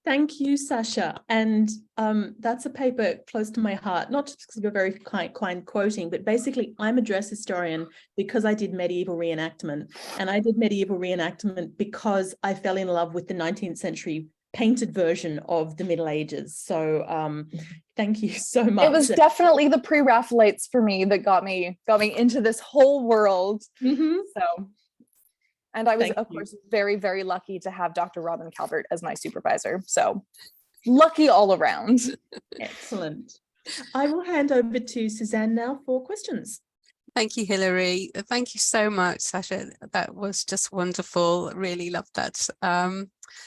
Thank you, Sasha. And that's a paper close to my heart, not just because you're very kind quoting, but basically I'm a dress historian because I did medieval reenactment. And I did medieval reenactment because I fell in love with the 19th century painted version of the Middle Ages. So thank you so much. It was definitely the pre-Raphaelites for me that got me into this whole world. So. And I was, of course, very, very lucky to have Dr. Robin Calvert as my supervisor. So lucky all around. Excellent. I will hand over to Suzanne now for questions. Thank you, Hilary. Thank you so much, Sasha. That was just wonderful. Really loved that.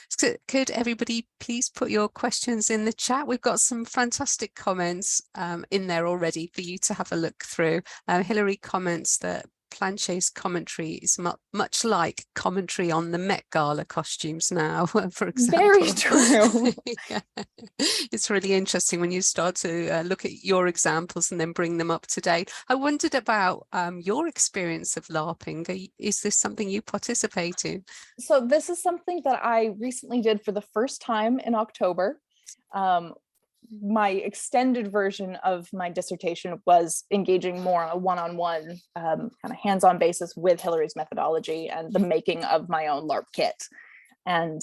So could everybody please put your questions in the chat? We've got some fantastic comments in there already for you to have a look through. Hilary comments that Planchet's commentary is much like commentary on the Met Gala costumes now, for example. Very true. Yeah. It's really interesting when you start to look at your examples and then bring them up to date. I wondered about your experience of LARPing. Is this something you participate in? So this is something that I recently did for the first time in October. My extended version of my dissertation was engaging more on a one-on-one kind of hands-on basis with Hilary's methodology and the making of my own LARP kit. And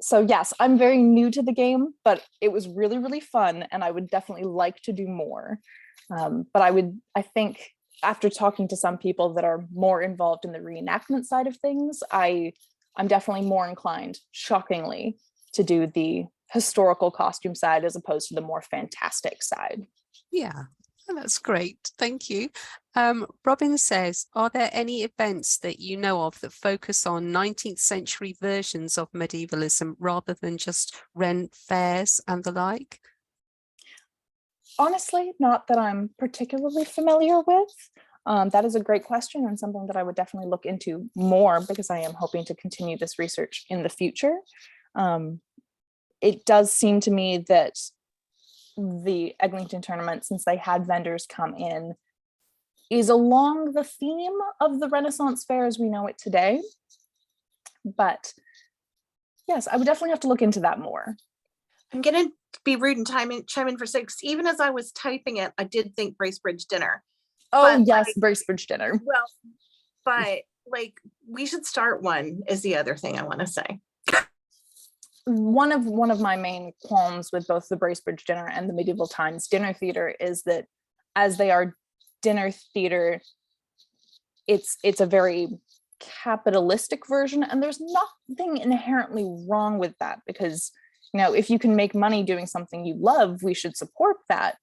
so yes, I'm very new to the game, but it was really, really fun and I would definitely like to do more. But I think after talking to some people that are more involved in the reenactment side of things, I'm definitely more inclined, shockingly, to do the historical costume side as opposed to the more fantastic side. Yeah, that's great. Thank you. Robin says, are there any events that you know of that focus on 19th century versions of medievalism rather than just rent fairs and the like? Honestly, not that I'm particularly familiar with. That is a great question and something that I would definitely look into more because I am hoping to continue this research in the future. It does seem to me that the Eglinton tournament, since they had vendors come in, is along the theme of the Renaissance fair as we know it today. But yes, I would definitely have to look into that more. I'm going to be rude and chime in for 6. Even as I was typing it, I did think Bracebridge dinner. Oh, but yes, Bracebridge dinner. Well, but like we should start one is the other thing I want to say. One of my main qualms with both the Bracebridge dinner and the Medieval Times dinner theater is that as they are dinner theater, it's a very capitalistic version, and there's nothing inherently wrong with that because, you know, if you can make money doing something you love, we should support that.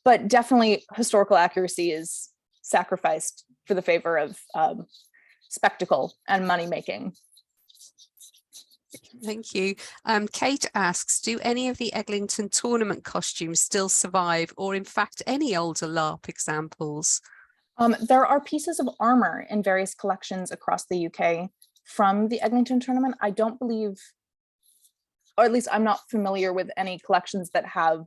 But definitely historical accuracy is sacrificed for the favor of spectacle and money making. Thank you. Kate asks, do any of the Eglinton tournament costumes still survive, or in fact any older LARP examples? There are pieces of armor in various collections across the UK from the Eglinton tournament. I don't believe, or at least I'm not familiar with any collections that have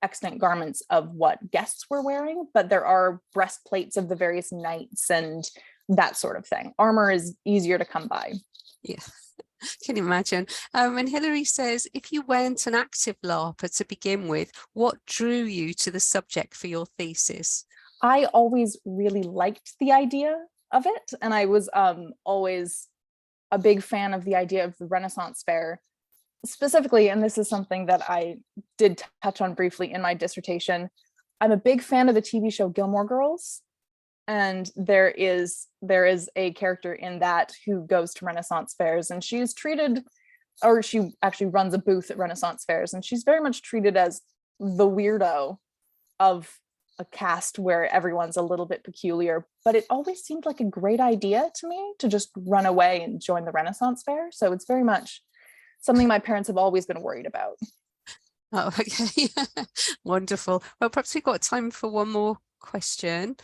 extant garments of what guests were wearing, but there are breastplates of the various knights and that sort of thing. Armor is easier to come by. Yeah, can you imagine? And Hilary says, if you weren't an active LARPer to begin with, what drew you to the subject for your thesis? I always really liked the idea of it, and I was always a big fan of the idea of the Renaissance Fair specifically, and this is something that I did touch on briefly in my dissertation. I'm a big fan of the TV show Gilmore Girls, and there is a character in that who goes to Renaissance fairs, and she's treated, or she actually runs a booth at Renaissance fairs, and she's very much treated as the weirdo of a cast where everyone's a little bit peculiar, but it always seemed like a great idea to me to just run away and join the Renaissance Fair. So it's very much something my parents have always been worried about. Oh, okay. Wonderful. Well, perhaps we've got time for one more question.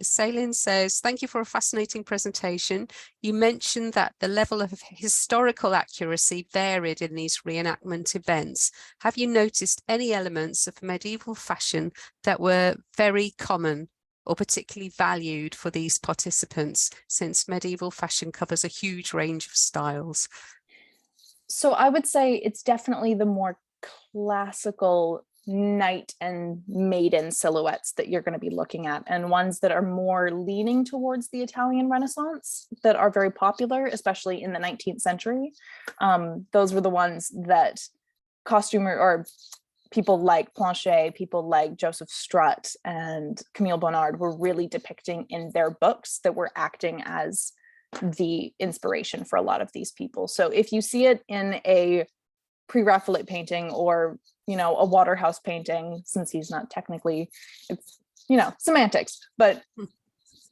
Salin says, thank you for a fascinating presentation. You mentioned that the level of historical accuracy varied in these reenactment events. Have you noticed any elements of medieval fashion that were very common or particularly valued for these participants, since medieval fashion covers a huge range of styles? So I would say it's definitely the more classical knight and maiden silhouettes that you're going to be looking at, and ones that are more leaning towards the Italian Renaissance that are very popular, especially in the 19th century. Those were the ones that costumer or people like Planchet, people like Joseph Strutt and Camille Bonnard were really depicting in their books, that were acting as the inspiration for a lot of these people. So if you see it in a pre-Raphaelite painting, or a Waterhouse painting, since he's not technically, it's semantics, but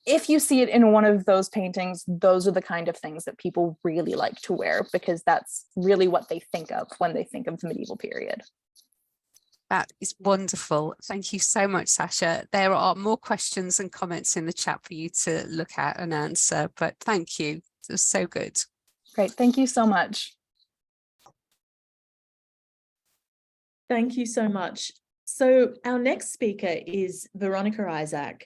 if you see it in one of those paintings, those are the kind of things that people really like to wear, because that's really what they think of when they think of the medieval period. That is wonderful. Thank you so much, Sasha. There are more questions and comments in the chat for you to look at and answer, but thank you. It was so good. Great. Thank you so much. Thank you so much. So our next speaker is Veronica Isaac,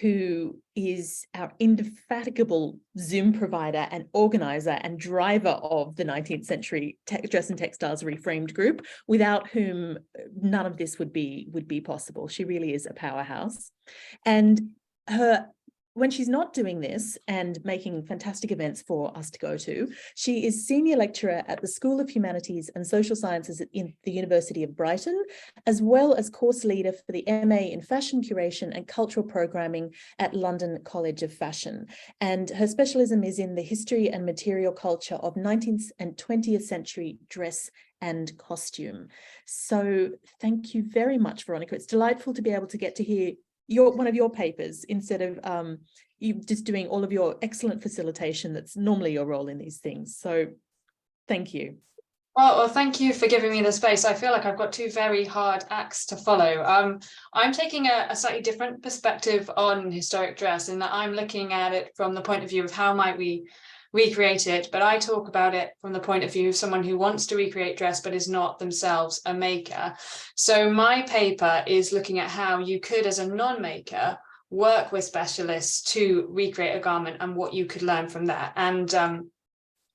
who is our indefatigable Zoom provider and organizer and driver of the 19th century Dress and Textiles Reframed group, without whom none of this would be possible. She really is a powerhouse. And when she's not doing this and making fantastic events for us to go to, she is senior lecturer at the School of Humanities and Social Sciences at the University of Brighton, as well as course leader for the MA in Fashion Curation and Cultural Programming at London College of Fashion. And her specialism is in the history and material culture of 19th and 20th century dress and costume. So thank you very much, Veronica. It's delightful to be able to get to hear one of your papers instead of you just doing all of your excellent facilitation that's normally your role in these things. So thank you. Well, thank you for giving me the space. I feel like I've got two very hard acts to follow. I'm taking a slightly different perspective on historic dress, in that I'm looking at it from the point of view of how might we recreate it, but I talk about it from the point of view of someone who wants to recreate dress but is not themselves a maker. So my paper is looking at how you could, as a non-maker, work with specialists to recreate a garment and what you could learn from that. And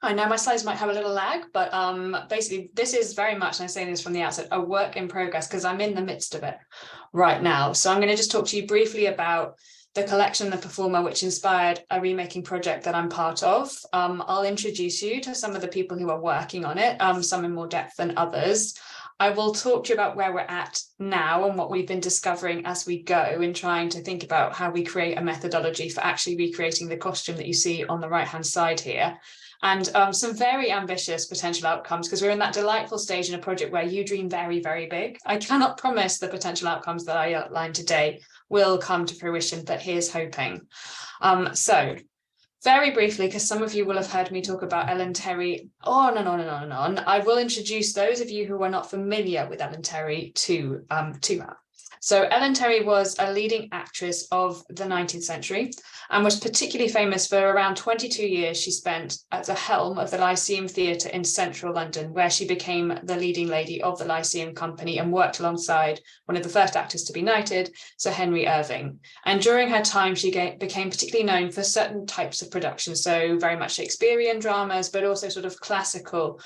I know my slides might have a little lag, but basically this is very much, and I'm saying this from the outset, a work in progress, because I'm in the midst of it right now. So I'm going to just talk to you briefly about the collection, The Performer, which inspired a remaking project that I'm part of. I'll introduce you to some of the people who are working on it, some in more depth than others. I will talk to you about where we're at now and what we've been discovering as we go in trying to think about how we create a methodology for actually recreating the costume that you see on the right-hand side here. And some very ambitious potential outcomes, because we're in that delightful stage in a project where you dream very, very big. I cannot promise the potential outcomes that I outlined today will come to fruition, but here's hoping. So very briefly, because some of you will have heard me talk about Ellen Terry on and on and on and on, I will introduce those of you who are not familiar with Ellen Terry to her. So Ellen Terry was a leading actress of the 19th century and was particularly famous for around 22 years she spent at the helm of the Lyceum Theatre in central London, where she became the leading lady of the Lyceum Company and worked alongside one of the first actors to be knighted, Sir Henry Irving. And during her time, she became particularly known for certain types of productions, so very much Shakespearean dramas, but also sort of classical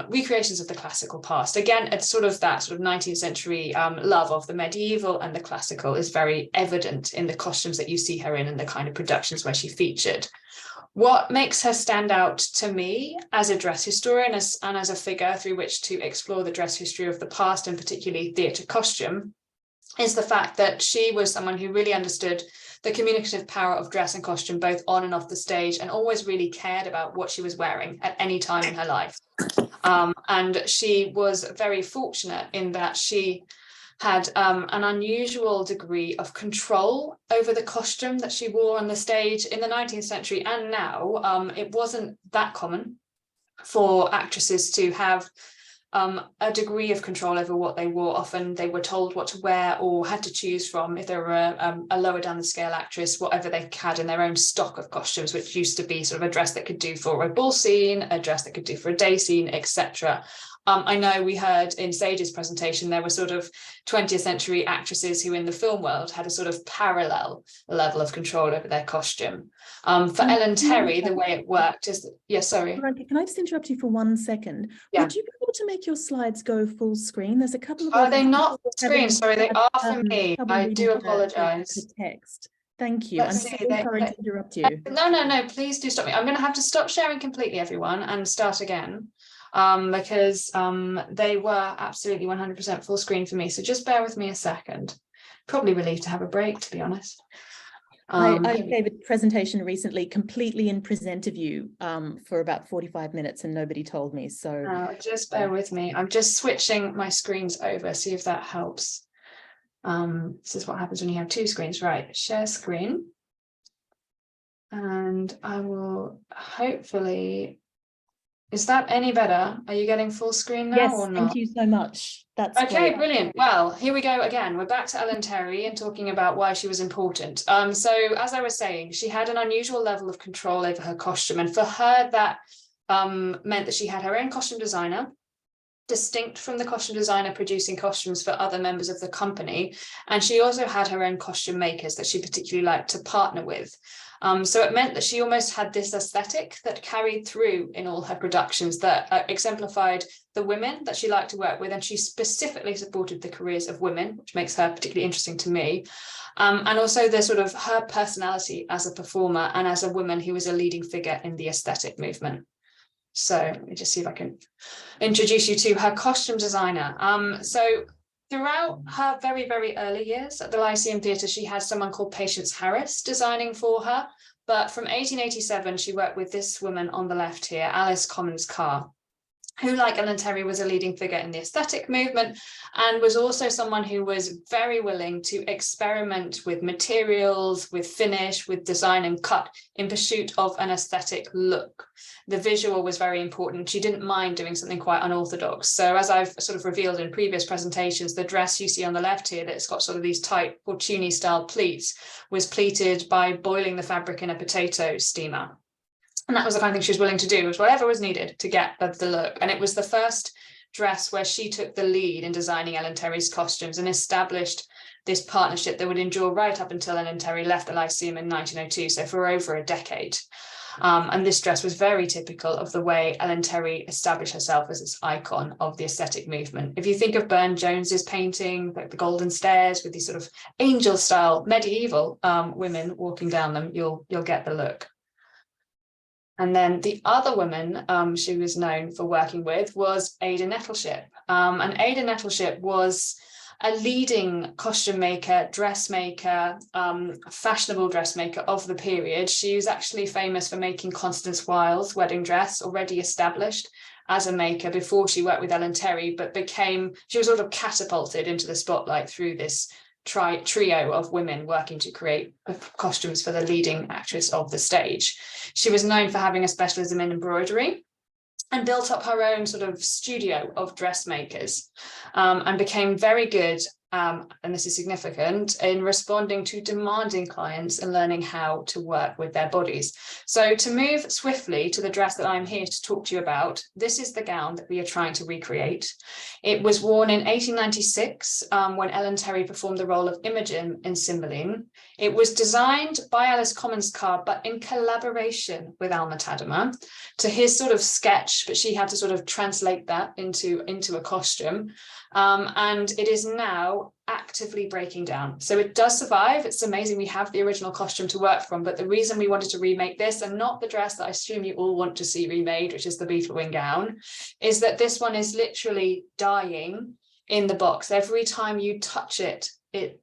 recreations of the classical past. Again, it's sort of that sort of 19th century love of the medieval and the classical is very evident in the costumes that you see her in and the kind of productions where she featured. What makes her stand out to me as a dress historian and as a figure through which to explore the dress history of the past, and particularly theatre costume, is the fact that she was someone who really understood the communicative power of dress and costume, both on and off the stage, and always really cared about what she was wearing at any time in her life. And she was very fortunate in that she had an unusual degree of control over the costume that she wore on the stage in the 19th century. And now it wasn't that common for actresses to have a degree of control over what they wore. Often they were told what to wear or had to choose from, if they were a lower down the scale actress, whatever they had in their own stock of costumes, which used to be sort of a dress that could do for a ball scene, a dress that could do for a day scene, etc. I know we heard in Sage's presentation, there were sort of 20th century actresses who in the film world had a sort of parallel level of control over their costume. For Ellen Terry, the way it worked is, sorry. Veronica, can I just interrupt you for 1 second? Yeah. Would you be able to make your slides go full screen? There's a couple of. Are they not full screen? Sorry, they are for me. I do apologize. The text. Thank you. Let's I'm see, so sorry to interrupt you. No, please do stop me. I'm going to have to stop sharing completely, everyone, and start again. Because they were absolutely 100% full screen for me. So just bear with me a second. Probably relieved to have a break, to be honest. I gave a presentation recently completely in present of you for about 45 minutes and nobody told me. So just bear with me. I'm just switching my screens over, see if that helps. This is what happens when you have two screens. Right, share screen. And I will hopefully... Is that any better? Are you getting full screen now? Yes, or not? thank you so much. That's okay, great. Brilliant. Well, here we go again. We're back to Ellen Terry and talking about why she was important. So as I was saying, she had an unusual level of control over her costume, and for her that meant that she had her own costume designer, distinct from the costume designer producing costumes for other members of the company, and she also had her own costume makers that she particularly liked to partner with. So it meant that she almost had this aesthetic that carried through in all her productions that exemplified the women that she liked to work with, and she specifically supported the careers of women, which makes her particularly interesting to me. And also the sort of her personality as a performer and as a woman who was a leading figure in the aesthetic movement. So let me just see if I can introduce you to her costume designer. So throughout her very, very early years at the Lyceum Theatre, she had someone called Patience Harris designing for her. But from 1887, she worked with this woman on the left here, Alice Commons Carr, who, like Ellen Terry, was a leading figure in the aesthetic movement and was also someone who was very willing to experiment with materials, with finish, with design and cut in pursuit of an aesthetic look. The visual was very important. She didn't mind doing something quite unorthodox. So as I've sort of revealed in previous presentations, the dress you see on the left here that's got sort of these tight Porcini style pleats was pleated by boiling the fabric in a potato steamer. And that was the kind of thing she was willing to do, was whatever was needed to get the look. And it was the first dress where she took the lead in designing Ellen Terry's costumes and established this partnership that would endure right up until Ellen Terry left the Lyceum in 1902, so for over a decade. And this dress was very typical of the way Ellen Terry established herself as this icon of the aesthetic movement. If you think of Burne-Jones's painting, like the Golden Stairs with these sort of angel-style medieval women walking down them, you'll get the look. And then the other woman she was known for working with was Ada Nettleship. And Ada Nettleship was a leading costume maker, dressmaker, fashionable dressmaker of the period. She was actually famous for making Constance Wile's wedding dress, already established as a maker before she worked with Ellen Terry, but she was sort of catapulted into the spotlight through this trio of women working to create costumes for the leading actress of the stage. She was known for having a specialism in embroidery and built up her own sort of studio of dressmakers and became very good and this is significant, in responding to demanding clients and learning how to work with their bodies. So to move swiftly to the dress that I'm here to talk to you about, this is the gown that we are trying to recreate. It was worn in 1896 when Ellen Terry performed the role of Imogen in Cymbeline. It was designed by Alice Commons-Carr, but in collaboration with Alma Tadema, to his sort of sketch, but she had to sort of translate that into a costume. And it is now actively breaking down. So it does survive. It's amazing we have the original costume to work from, but the reason we wanted to remake this, and not the dress that I assume you all want to see remade, which is the beetle wing gown, is that this one is literally dying in the box. Every time you touch it, it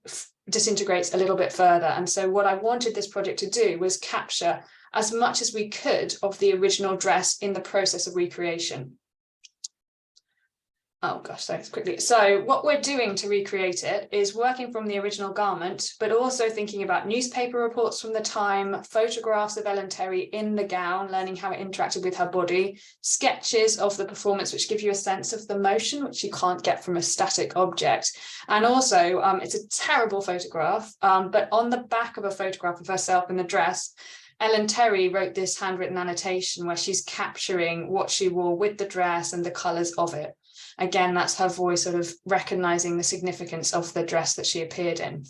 disintegrates a little bit further. And so what I wanted this project to do was capture as much as we could of the original dress in the process of recreation. Oh gosh, thanks quickly. So what we're doing to recreate it is working from the original garment, but also thinking about newspaper reports from the time, photographs of Ellen Terry in the gown, learning how it interacted with her body, sketches of the performance, which give you a sense of the motion, which you can't get from a static object. And also, it's a terrible photograph, but on the back of a photograph of herself in the dress, Ellen Terry wrote this handwritten annotation where she's capturing what she wore with the dress and the colours of it. Again, that's her voice sort of recognizing the significance of the dress that she appeared in.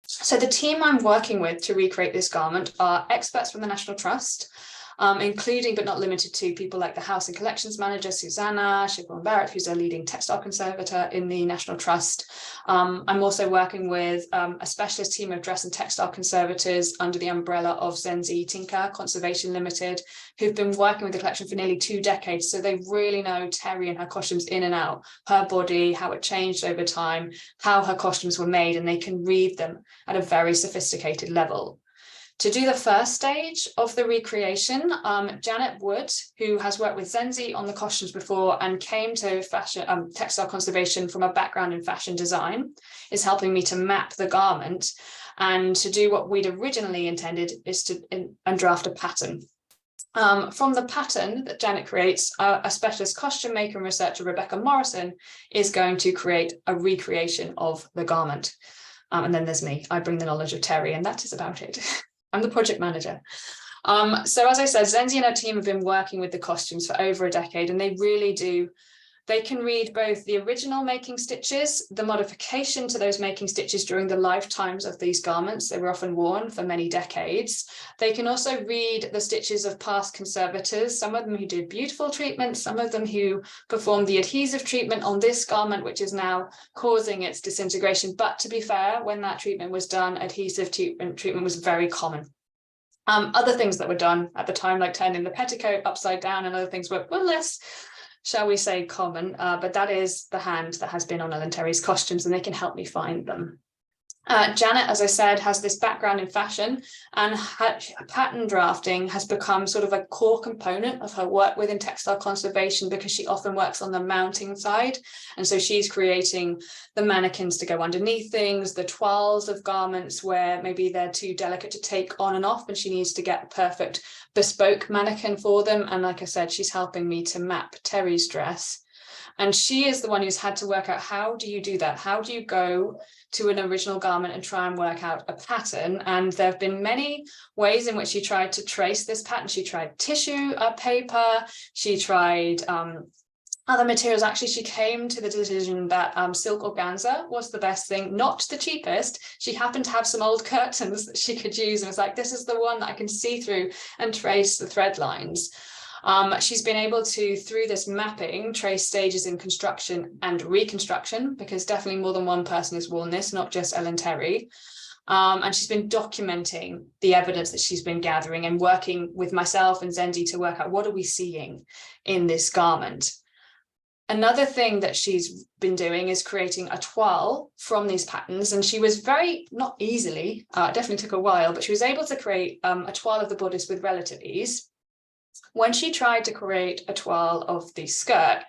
So the team I'm working with to recreate this garment are experts from the National Trust, including but not limited to people like the House and Collections Manager, Susanna Shipman-Barrett, who's a leading textile conservator in the National Trust. I'm also working with a specialist team of dress and textile conservators under the umbrella of Zenzi Tinker Conservation Limited, who've been working with the collection for nearly 2 decades. So they really know Terry and her costumes in and out, her body, how it changed over time, how her costumes were made, and they can read them at a very sophisticated level. To do the first stage of the recreation, Janet Wood, who has worked with Zenzi on the costumes before and came to fashion, textile conservation from a background in fashion design, is helping me to map the garment. And to do what we'd originally intended is to draft a pattern. From the pattern that Janet creates, a specialist costume maker and researcher, Rebecca Morrison, is going to create a recreation of the garment. And then there's me. I bring the knowledge of Terry, and that is about it. I'm the project manager. So as I said, Zenzi and her team have been working with the costumes for over a decade, and they really do. They can read both the original making stitches, the modification to those making stitches during the lifetimes of these garments. They were often worn for many decades. They can also read the stitches of past conservators, some of them who did beautiful treatments, some of them who performed the adhesive treatment on this garment, which is now causing its disintegration. But to be fair, when that treatment was done, adhesive treatment was very common. Other things that were done at the time, like turning the petticoat upside down and other things were less, shall we say, common, but that is the hand that has been on Ellen Terry's costumes, and they can help me find them. Janet, as I said, has this background in fashion, and pattern drafting has become sort of a core component of her work within textile conservation, because she often works on the mounting side. And so she's creating the mannequins to go underneath things, the toiles of garments where maybe they're too delicate to take on and off, and she needs to get a perfect bespoke mannequin for them. And like I said, she's helping me to map Terry's dress. And she is the one who's had to work out, how do you do that? How do you go to an original garment and try and work out a pattern? And there have been many ways in which she tried to trace this pattern. She tried tissue, paper, she tried other materials. Actually, she came to the decision that silk organza was the best thing, not the cheapest. She happened to have some old curtains that she could use, and was like, this is the one that I can see through and trace the thread lines. She's been able to, through this mapping, trace stages in construction and reconstruction, because definitely more than one person has worn this, not just Ellen Terry. And she's been documenting the evidence that she's been gathering and working with myself and Zenzi to work out, what are we seeing in this garment? Another thing that she's been doing is creating a toile from these patterns. And she was not easily, it definitely took a while, but she was able to create a toile of the bodice with relative ease. When she tried to create a toile of the skirt,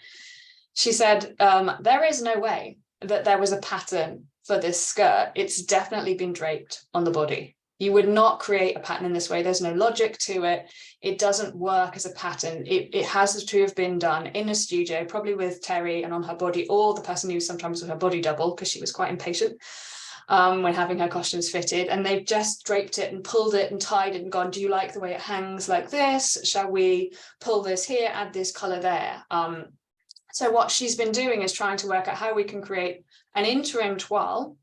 she said, there is no way that there was a pattern for this skirt. It's definitely been draped on the body. You would not create a pattern in this way. There's no logic to it. It doesn't work as a pattern. It has to have been done in a studio, probably with Terry and on her body, or the person who sometimes was her body double, because she was quite impatient when having her costumes fitted. And they've just draped it and pulled it and tied it and gone, do you like the way it hangs like this? Shall we pull this here, add this color there? So what she's been doing is trying to work out how we can create an interim toile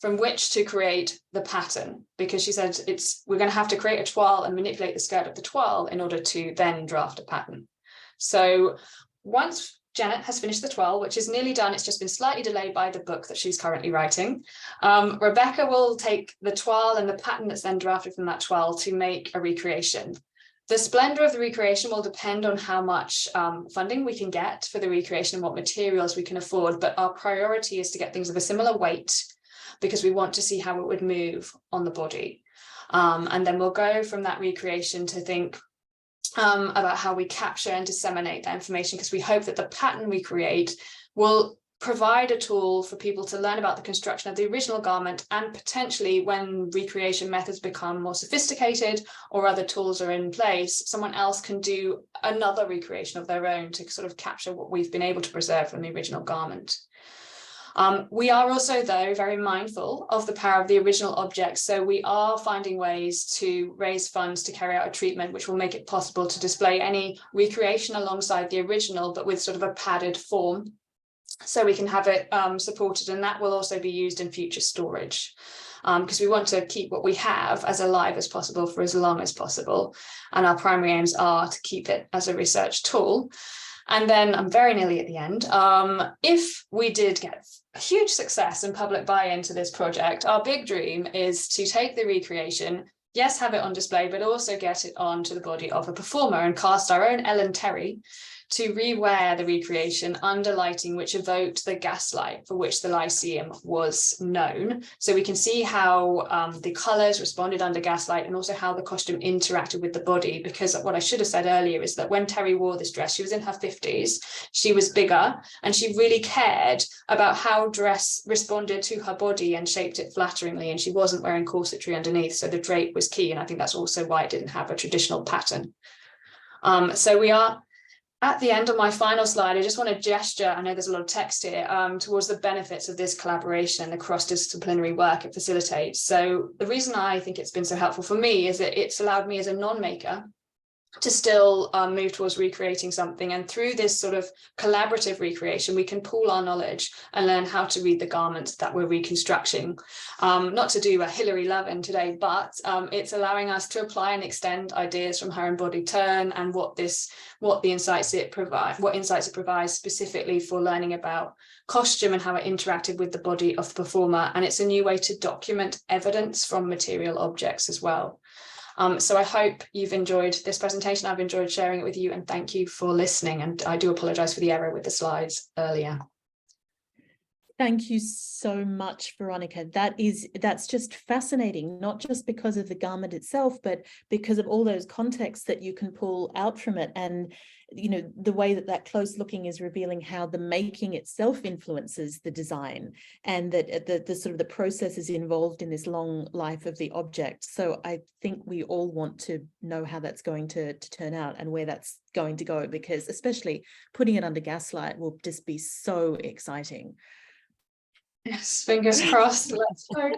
from which to create the pattern, because she said we're going to have to create a toile and manipulate the skirt of the toile in order to then draft a pattern. So once Janet has finished the toile, which is nearly done, it's just been slightly delayed by the book that she's currently writing, Rebecca will take the toile and the pattern that's then drafted from that toile to make a recreation. The splendor of the recreation will depend on how much funding we can get for the recreation and what materials we can afford, but our priority is to get things of a similar weight, because we want to see how it would move on the body. And then we'll go from that recreation to think about how we capture and disseminate that information, because we hope that the pattern we create will provide a tool for people to learn about the construction of the original garment, and potentially when recreation methods become more sophisticated or other tools are in place, someone else can do another recreation of their own to sort of capture what we've been able to preserve from the original garment. We are also, though, very mindful of the power of the original objects. So we are finding ways to raise funds to carry out a treatment which will make it possible to display any recreation alongside the original, but with sort of a padded form, so we can have it supported, and that will also be used in future storage, because we want to keep what we have as alive as possible for as long as possible. And our primary aims are to keep it as a research tool. And then I'm very nearly at the end. If we did get a huge success and public buy-in to this project, our big dream is to take the recreation, yes, have it on display, but also get it onto the body of a performer and cast our own Ellen Terry to rewear the recreation under lighting which evoked the gaslight for which the Lyceum was known. So we can see how the colours responded under gaslight, and also how the costume interacted with the body. Because what I should have said earlier is that when Terry wore this dress, she was in her 50s, she was bigger, and she really cared about how dress responded to her body and shaped it flatteringly, and she wasn't wearing corsetry underneath, so the drape was key. And I think that's also why it didn't have a traditional pattern. So we are at the end of my final slide. I just want to gesture, I know there's a lot of text here, towards the benefits of this collaboration and the cross-disciplinary work it facilitates. So the reason I think it's been so helpful for me is that it's allowed me as a non-maker to still move towards recreating something. And through this sort of collaborative recreation, we can pool our knowledge and learn how to read the garments that we're reconstructing. Not to do a Hilary Lovin today, but it's allowing us to apply and extend ideas from her embodied turn, and what insights it provides specifically for learning about costume and how it interacted with the body of the performer. And it's a new way to document evidence from material objects as well. So I hope you've enjoyed this presentation. I've enjoyed sharing it with you, and thank you for listening. And I do apologise for the error with the slides earlier. Thank you so much, Veronica. That's just fascinating, not just because of the garment itself, but because of all those contexts that you can pull out from it. And, you know, the way that close looking is revealing how the making itself influences the design, and that the sort of the processes involved in this long life of the object. So I think we all want to know how that's going to turn out and where that's going to go, because especially putting it under gaslight will just be so exciting. Yes, fingers crossed. Let's hope.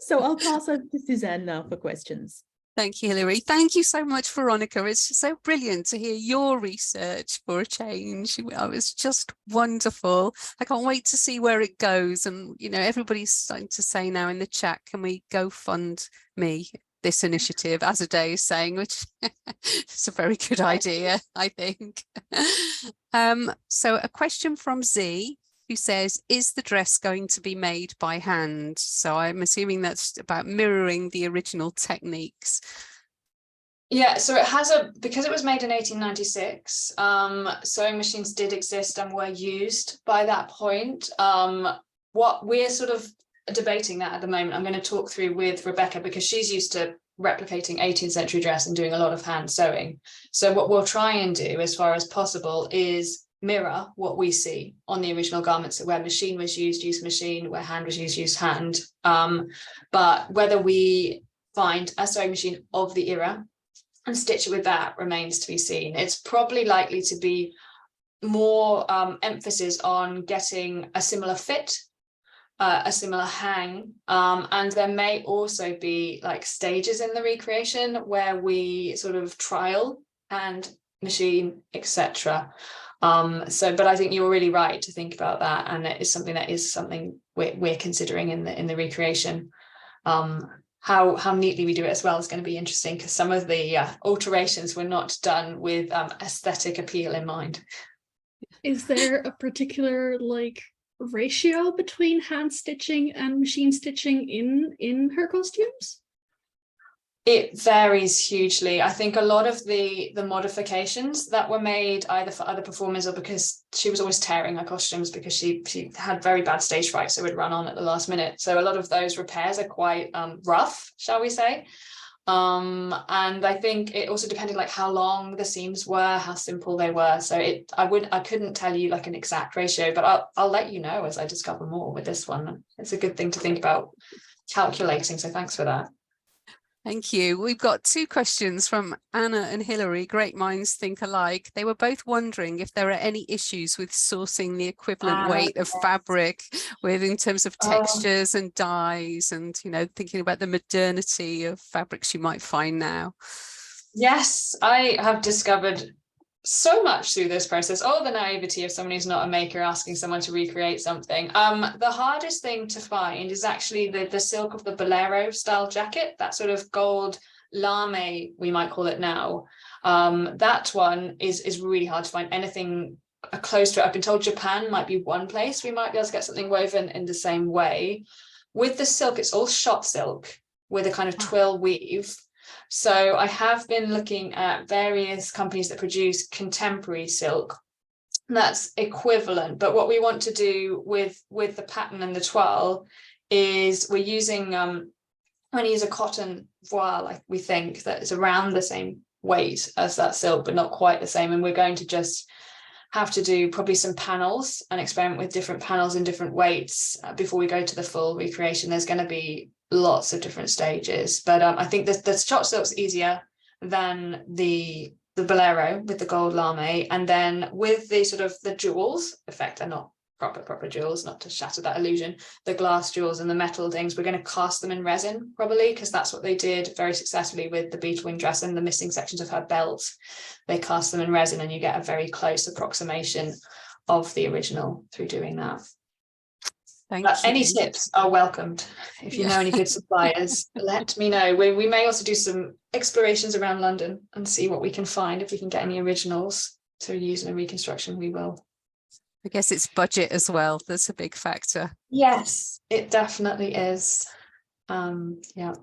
So I'll pass over to Suzanne now for questions. Thank you, Hilary. Thank you so much, Veronica. It's just so brilliant to hear your research for a change. It was just wonderful. I can't wait to see where it goes. And, you know, everybody's starting to say now in the chat, can we go fund me this initiative, as Ade is saying, which is a very good idea, I think. So a question from Z, who says, is the dress going to be made by hand? So I'm assuming that's about mirroring the original techniques. Yeah, so it has because it was made in 1896, sewing machines did exist and were used by that point. What we're sort of debating that at the moment, I'm going to talk through with Rebecca, because she's used to replicating 18th century dress and doing a lot of hand sewing. So what we'll try and do as far as possible is mirror what we see on the original garments, where machine was used, use machine, where hand was used, use hand. But whether we find a sewing machine of the era and stitch it with that remains to be seen. It's probably likely to be more emphasis on getting a similar fit, a similar hang, and there may also be like stages in the recreation where we sort of trial and machine, etc. But I think you're really right to think about that, and it is something we're considering in the recreation. How neatly we do it as well is going to be interesting, because some of the alterations were not done with aesthetic appeal in mind. Is there a particular like ratio between hand stitching and machine stitching in her costumes? It varies hugely. I think a lot of the modifications that were made either for other performers or because she was always tearing her costumes because she had very bad stage fright, so it would run on at the last minute. So a lot of those repairs are quite rough, shall we say. And I think it also depended like how long the seams were, how simple they were. So I couldn't tell you like an exact ratio, but I'll let you know as I discover more with this one. It's a good thing to think about calculating. So thanks for that. Thank you. We've got two questions from Anna and Hilary. Great minds think alike. They were both wondering if there are any issues with sourcing the equivalent weight of fabric in terms of textures and dyes, and thinking about the modernity of fabrics you might find now. Yes, I have discovered so much through this process. Oh, the naivety of someone who's not a maker asking someone to recreate something. The hardest thing to find is actually the silk of the bolero style jacket, that sort of gold lame, we might call it now. That one is really hard to find anything close to it. I've been told Japan might be one place we might be able to get something woven in the same way. With the silk, it's all shot silk with a kind of twill weave. So I have been looking at various companies that produce contemporary silk that's equivalent. But what we want to do with the pattern and the toile is we're using, I'm going to use a cotton voile, we think that is around the same weight as that silk, but not quite the same. And we're going to just have to do probably some panels and experiment with different panels and different weights before we go to the full recreation. There's going to be lots of different stages, but I think the shot silk's easier than the bolero with the gold lame, and then with the sort of the jewels effect, they're not proper jewels, not to shatter that illusion, the glass jewels and the metal things, we're going to cast them in resin probably, because that's what they did very successfully with the beetle wing dress and the missing sections of her belt. They cast them in resin and you get a very close approximation of the original through doing that. But any tips are welcomed. If you know any good suppliers, let me know. We may also do some explorations around London and see what we can find. If we can get any originals to use in a reconstruction, we will. I guess it's budget as well. That's a big factor. Yes, it definitely is. Yeah.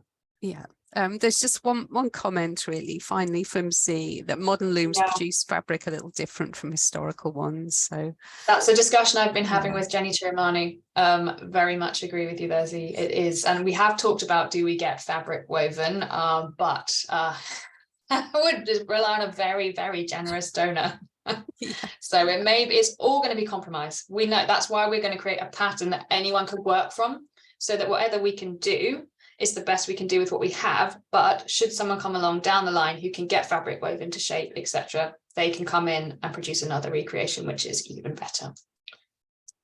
There's just one comment really finally from Z, that modern looms produce fabric a little different from historical ones. So that's a discussion I've been having with Jenny Chiramani. Very much agree with you there, Z. It is, and we have talked about, do we get fabric woven, but I would just rely on a very, very generous donor. So it's all going to be compromise. We know that's why we're going to create a pattern that anyone could work from, so that whatever we can do is the best we can do with what we have. But should someone come along down the line who can get fabric woven to shape, etc., they can come in and produce another recreation, which is even better.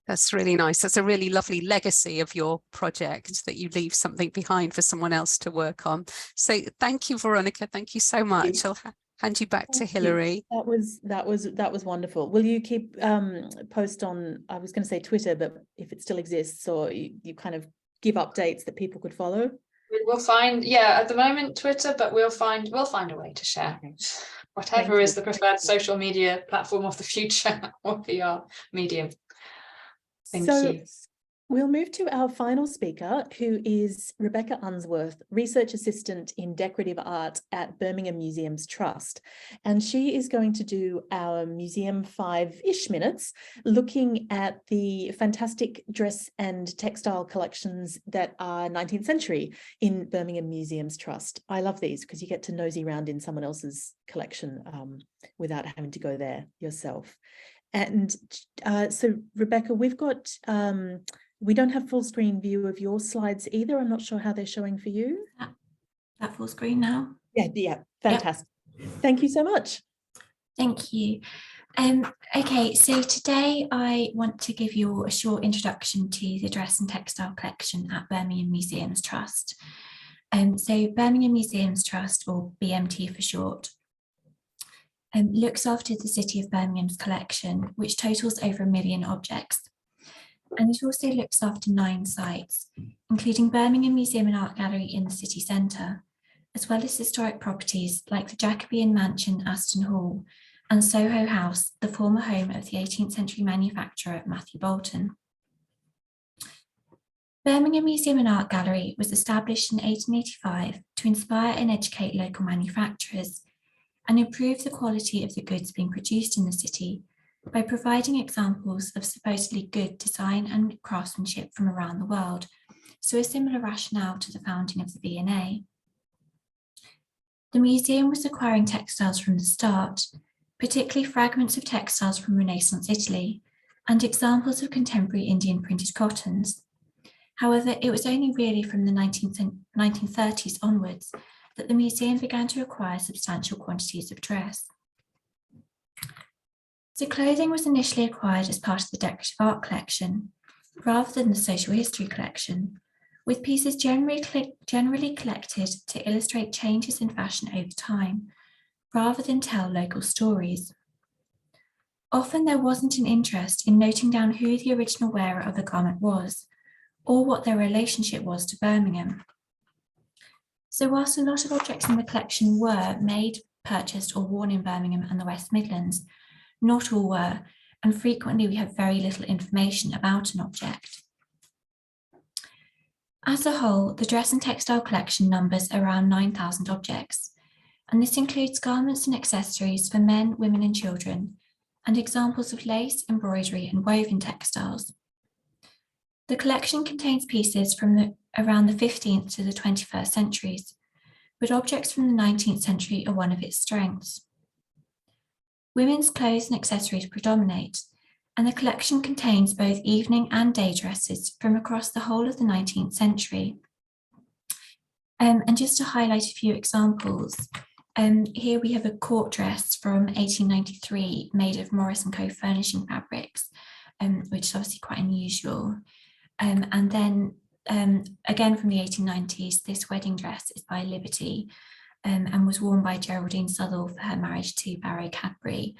That's really nice. That's a really lovely legacy of your project, that you leave something behind for someone else to work on. So thank you, Veronica. Thank you so much. I'll hand you back to Hilary. That was wonderful. Will you keep post on, I was going to say Twitter, but if it still exists, or you kind of give updates that people could follow? We'll find, at the moment Twitter, but we'll find a way to share. Whatever is the preferred social media platform of the future or PR medium. Thank you. We'll move to our final speaker, who is Rebecca Unsworth, Research Assistant in Decorative Art at Birmingham Museums Trust. And she is going to do our Museum 5-ish minutes, looking at the fantastic dress and textile collections that are 19th century in Birmingham Museums Trust. I love these because you get to nosy around in someone else's collection without having to go there yourself. And so, Rebecca, we've got... we don't have full screen view of your slides either. I'm not sure how they're showing for you. that full screen now? Yeah, fantastic. Thank you so much. Thank you. Okay, so today I want to give you a short introduction to the Dress and Textile collection at Birmingham Museums Trust. So Birmingham Museums Trust, or BMT for short, looks after the City of Birmingham's collection, which totals over 1 million objects. And it also looks after 9 sites, including Birmingham Museum and Art Gallery in the city centre, as well as historic properties like the Jacobean Mansion, Aston Hall, and Soho House, the former home of the 18th century manufacturer Matthew Boulton. Birmingham Museum and Art Gallery was established in 1885 to inspire and educate local manufacturers and improve the quality of the goods being produced in the city by providing examples of supposedly good design and craftsmanship from around the world, so a similar rationale to the founding of the V&A. The museum was acquiring textiles from the start, particularly fragments of textiles from Renaissance Italy and examples of contemporary Indian printed cottons. However, it was only really from the 1930s onwards that the museum began to acquire substantial quantities of dress. So clothing was initially acquired as part of the decorative art collection, rather than the social history collection, with pieces generally collected to illustrate changes in fashion over time, rather than tell local stories. Often there wasn't an interest in noting down who the original wearer of a garment was, or what their relationship was to Birmingham. So whilst a lot of objects in the collection were made, purchased, or worn in Birmingham and the West Midlands, not all were, and frequently we have very little information about an object. As a whole, the Dress and Textile collection numbers around 9,000 objects, and this includes garments and accessories for men, women, and children, and examples of lace, embroidery, and woven textiles. The collection contains pieces from around the 15th to the 21st centuries, but objects from the 19th century are one of its strengths. Women's clothes and accessories predominate, and the collection contains both evening and day dresses from across the whole of the 19th century. And just to highlight a few examples, here we have a court dress from 1893 made of Morris & Co furnishing fabrics, which is obviously quite unusual. And then again from the 1890s, this wedding dress is by Liberty and was worn by Geraldine Southall for her marriage to Barrow Cadbury,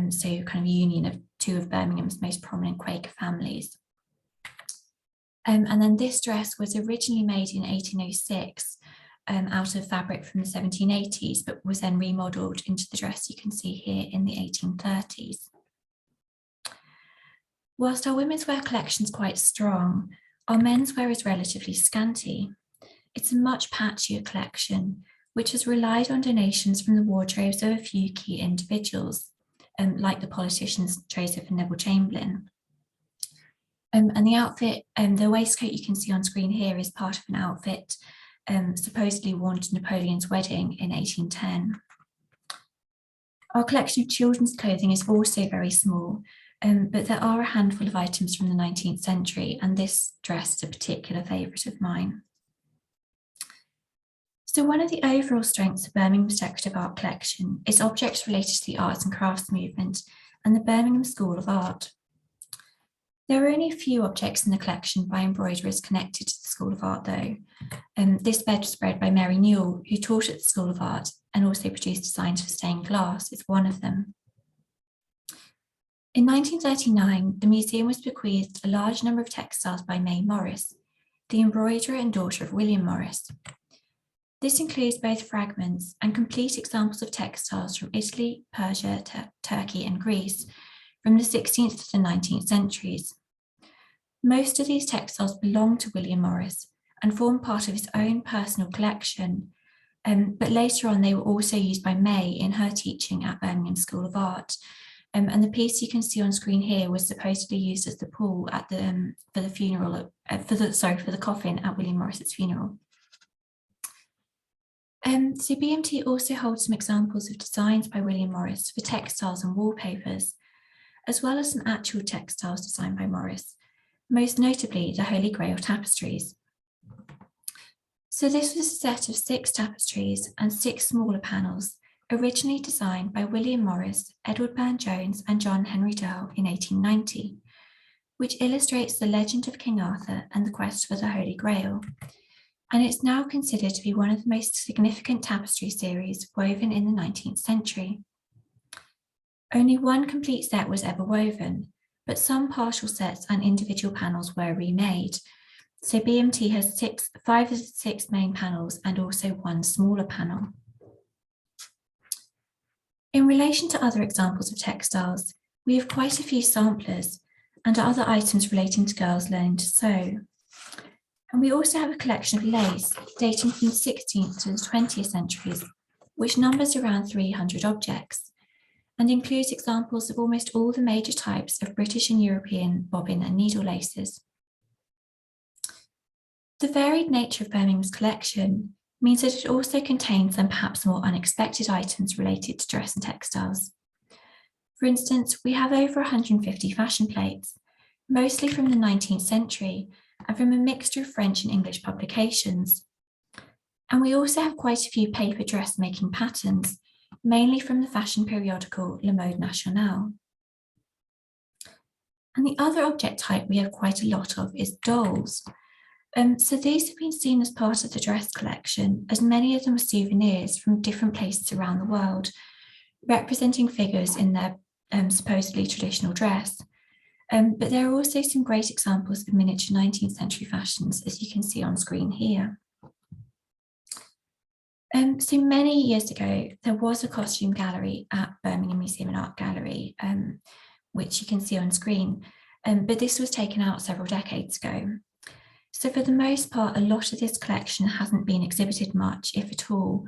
so kind of a union of 2 of Birmingham's most prominent Quaker families. And then this dress was originally made in 1806 out of fabric from the 1780s, but was then remodelled into the dress you can see here in the 1830s. Whilst our women's wear collection is quite strong, our men's wear is relatively scanty. It's a much patchier collection, which has relied on donations from the wardrobes of a few key individuals, like the politicians Joseph and Neville Chamberlain. And the outfit, the waistcoat you can see on screen here is part of an outfit supposedly worn to Napoleon's wedding in 1810. Our collection of children's clothing is also very small, but there are a handful of items from the 19th century, and this dress is a particular favourite of mine. So one of the overall strengths of Birmingham's decorative art collection is objects related to the arts and crafts movement and the Birmingham School of Art. There are only a few objects in the collection by embroiderers connected to the School of Art though. This bedspread by Mary Newell, who taught at the School of Art and also produced designs for stained glass, is one of them. In 1939, the museum was bequeathed a large number of textiles by May Morris, the embroiderer and daughter of William Morris. This includes both fragments and complete examples of textiles from Italy, Persia, Turkey, and Greece from the 16th to the 19th centuries. Most of these textiles belong to William Morris and form part of his own personal collection, but later on they were also used by May in her teaching at Birmingham School of Art. And the piece you can see on screen here was supposedly used as the pall at the for the coffin at William Morris's funeral. So BMT also holds some examples of designs by William Morris for textiles and wallpapers, as well as some actual textiles designed by Morris, most notably the Holy Grail tapestries. So this was a set of 6 tapestries and 6 smaller panels, originally designed by William Morris, Edward Burne-Jones and John Henry Durrell in 1890, which illustrates the legend of King Arthur and the quest for the Holy Grail. And it's now considered to be one of the most significant tapestry series woven in the 19th century. Only one complete set was ever woven, but some partial sets and individual panels were remade. So BMT has 5 of the 6 main panels and also 1 smaller panel. In relation to other examples of textiles, we have quite a few samplers and other items relating to girls learning to sew. And we also have a collection of lace dating from the 16th to the 20th centuries, which numbers around 300 objects and includes examples of almost all the major types of British and European bobbin and needle laces. The varied nature of Birmingham's collection means that it also contains some perhaps more unexpected items related to dress and textiles. For instance, we have over 150 fashion plates, mostly from the 19th century and from a mixture of French and English publications. And we also have quite a few paper dressmaking patterns, mainly from the fashion periodical Le Mode National. And the other object type we have quite a lot of is dolls. So these have been seen as part of the dress collection, as many of them are souvenirs from different places around the world, representing figures in their supposedly traditional dress. But there are also some great examples of miniature 19th century fashions, as you can see on screen here. So many years ago, there was a costume gallery at Birmingham Museum and Art Gallery, which you can see on screen, but this was taken out several decades ago. So for the most part, a lot of this collection hasn't been exhibited much, if at all,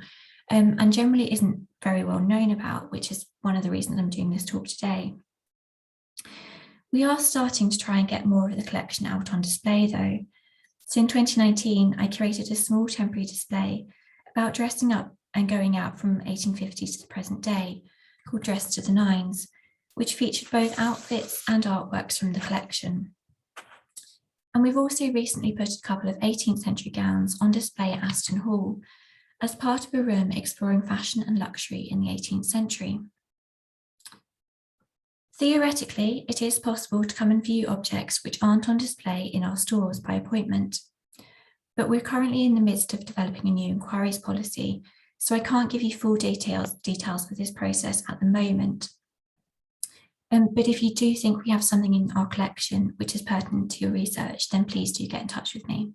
and generally isn't very well known about, which is one of the reasons I'm doing this talk today. We are starting to try and get more of the collection out on display though. So in 2019, I curated a small temporary display about dressing up and going out from 1850 to the present day, called Dress to the Nines, which featured both outfits and artworks from the collection. And we've also recently put a couple of 18th century gowns on display at Aston Hall as part of a room exploring fashion and luxury in the 18th century. Theoretically, it is possible to come and view objects which aren't on display in our stores by appointment, but we're currently in the midst of developing a new inquiries policy, so I can't give you full details for this process at the moment. But if you do think we have something in our collection which is pertinent to your research, then please do get in touch with me.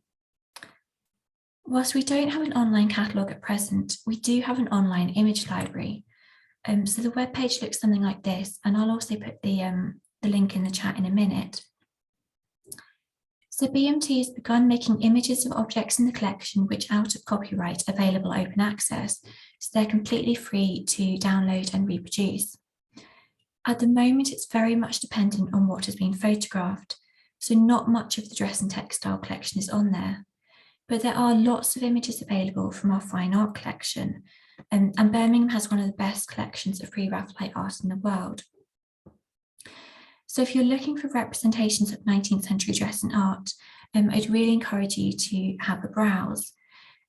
Whilst we don't have an online catalogue at present, we do have an online image library. So the webpage looks something like this, and I'll also put the link in the chat in a minute. So BMT has begun making images of objects in the collection which are out of copyright available open access, so they're completely free to download and reproduce. At the moment, it's very much dependent on what has been photographed, so not much of the dress and textile collection is on there. But there are lots of images available from our fine art collection, and Birmingham has one of the best collections of pre-Raphaelite art in the world. So if you're looking for representations of 19th century dress and art, I'd really encourage you to have a browse.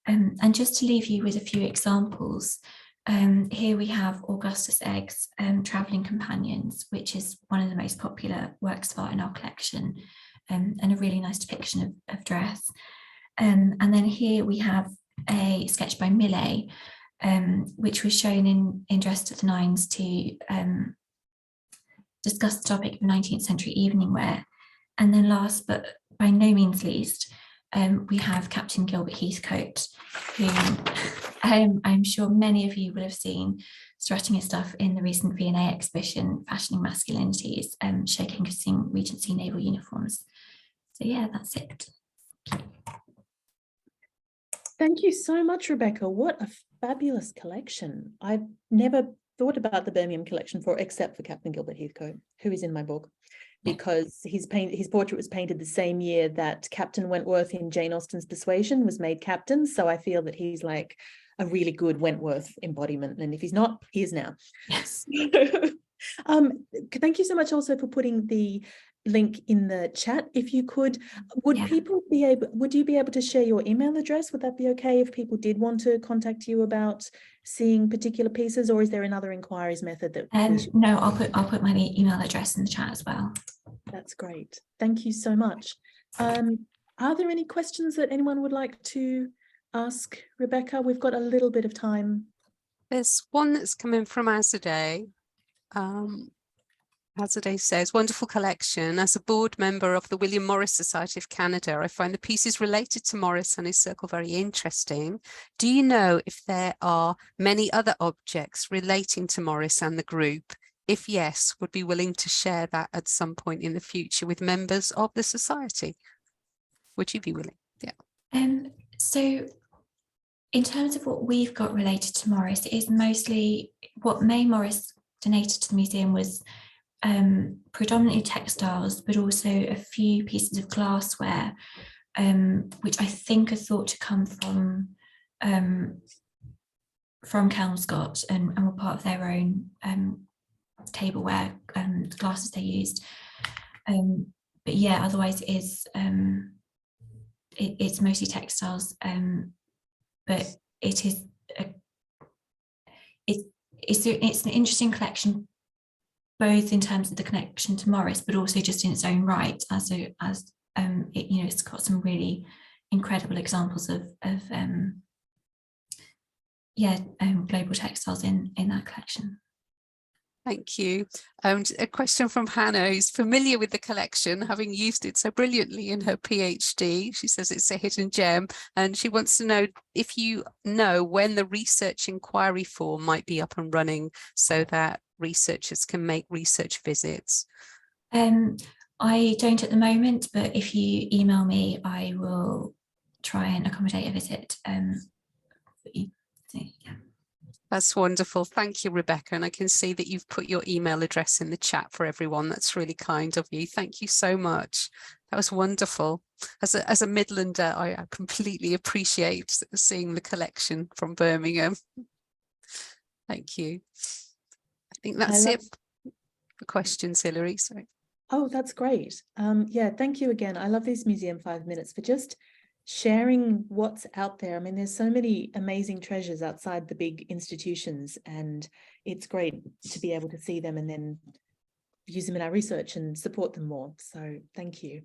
And just to leave you with a few examples, here we have Augustus Egg's Travelling Companions, which is one of the most popular works of art in our collection, and a really nice depiction of dress. And then here we have a sketch by Millet, which was shown in Dress to the Nines to discuss the topic of 19th century evening wear. And then last but by no means least, we have Captain Gilbert Heathcote, who I'm sure many of you will have seen strutting his stuff in the recent V&A exhibition, Fashioning Masculinities, showcasing Regency naval uniforms. So yeah, that's it. Thank you so much, Rebecca. What a fabulous collection. I've never thought about the Birmingham collection except for Captain Gilbert Heathcote, who is in my book, because his portrait was painted the same year that Captain Wentworth in Jane Austen's Persuasion was made captain. So I feel that he's like a really good Wentworth embodiment. And if he's not, he is now. Yes. Thank you so much also for putting the link in the chat. If you could, would you be able to share your email address? Would that be okay if people did want to contact you about seeing particular pieces, or is there another inquiries method that we should... No, I'll put my email address in the chat as well. That's great. Thank you so much. Are there any questions that anyone would like to ask Rebecca? We've got a little bit of time. There's one that's coming from Azadeh. Azadeh says, wonderful collection. As a board member of the William Morris Society of Canada, I find the pieces related to Morris and his circle very interesting. Do you know if there are many other objects relating to Morris and the group? If yes, would be willing to share that at some point in the future with members of the society? Would you be willing? Yeah. So in terms of what we've got related to Morris, it is mostly what May Morris donated to the museum was predominantly textiles, but also a few pieces of glassware, which I think are thought to come from Kelmscott and were part of their own tableware glasses they used. But yeah, otherwise it is it's mostly textiles, but it is it's an interesting collection, both in terms of the connection to Morris, but also just in its own right, it's got some really incredible examples of global textiles in that collection. Thank you. A question from Hannah, who's familiar with the collection, having used it so brilliantly in her PhD. She says it's a hidden gem, and she wants to know if you know when the research inquiry form might be up and running so that researchers can make research visits. I don't at the moment, but if you email me, I will try and accommodate a visit. Yeah. That's wonderful. Thank you, Rebecca. And I can see that you've put your email address in the chat for everyone. That's really kind of you. Thank you so much. That was wonderful. As a Midlander, I completely appreciate seeing the collection from Birmingham. Thank you. I think that's it for questions, Hilary. Sorry. Oh, that's great. Yeah, thank you again. I love these Museum 5 Minutes for just sharing what's out there. I mean, there's so many amazing treasures outside the big institutions, and it's great to be able to see them and then use them in our research and support them more. So thank you.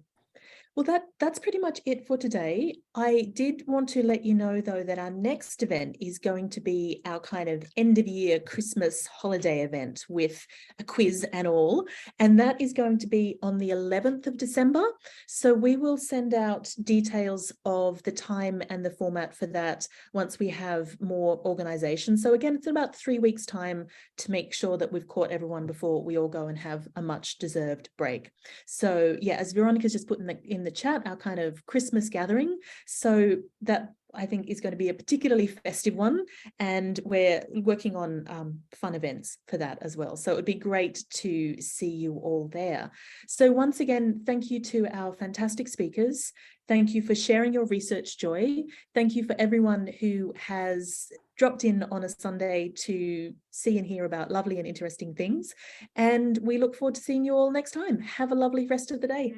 Well, that's pretty much it for today. I did want to let you know, though, that our next event is going to be our kind of end of year Christmas holiday event with a quiz and all. And that is going to be on the 11th of December. So we will send out details of the time and the format for that once we have more organization. So again, it's in about 3 weeks' time to make sure that we've caught everyone before we all go and have a much deserved break. So yeah, as Veronica's just put in the chat, our kind of Christmas gathering. So that I think is going to be a particularly festive one, and we're working on fun events for that as well. So it would be great to see you all there. So once again, thank you to our fantastic speakers. Thank you for sharing your research joy. Thank you for everyone who has dropped in on a Sunday to see and hear about lovely and interesting things. And we look forward to seeing you all next time. Have a lovely rest of the day.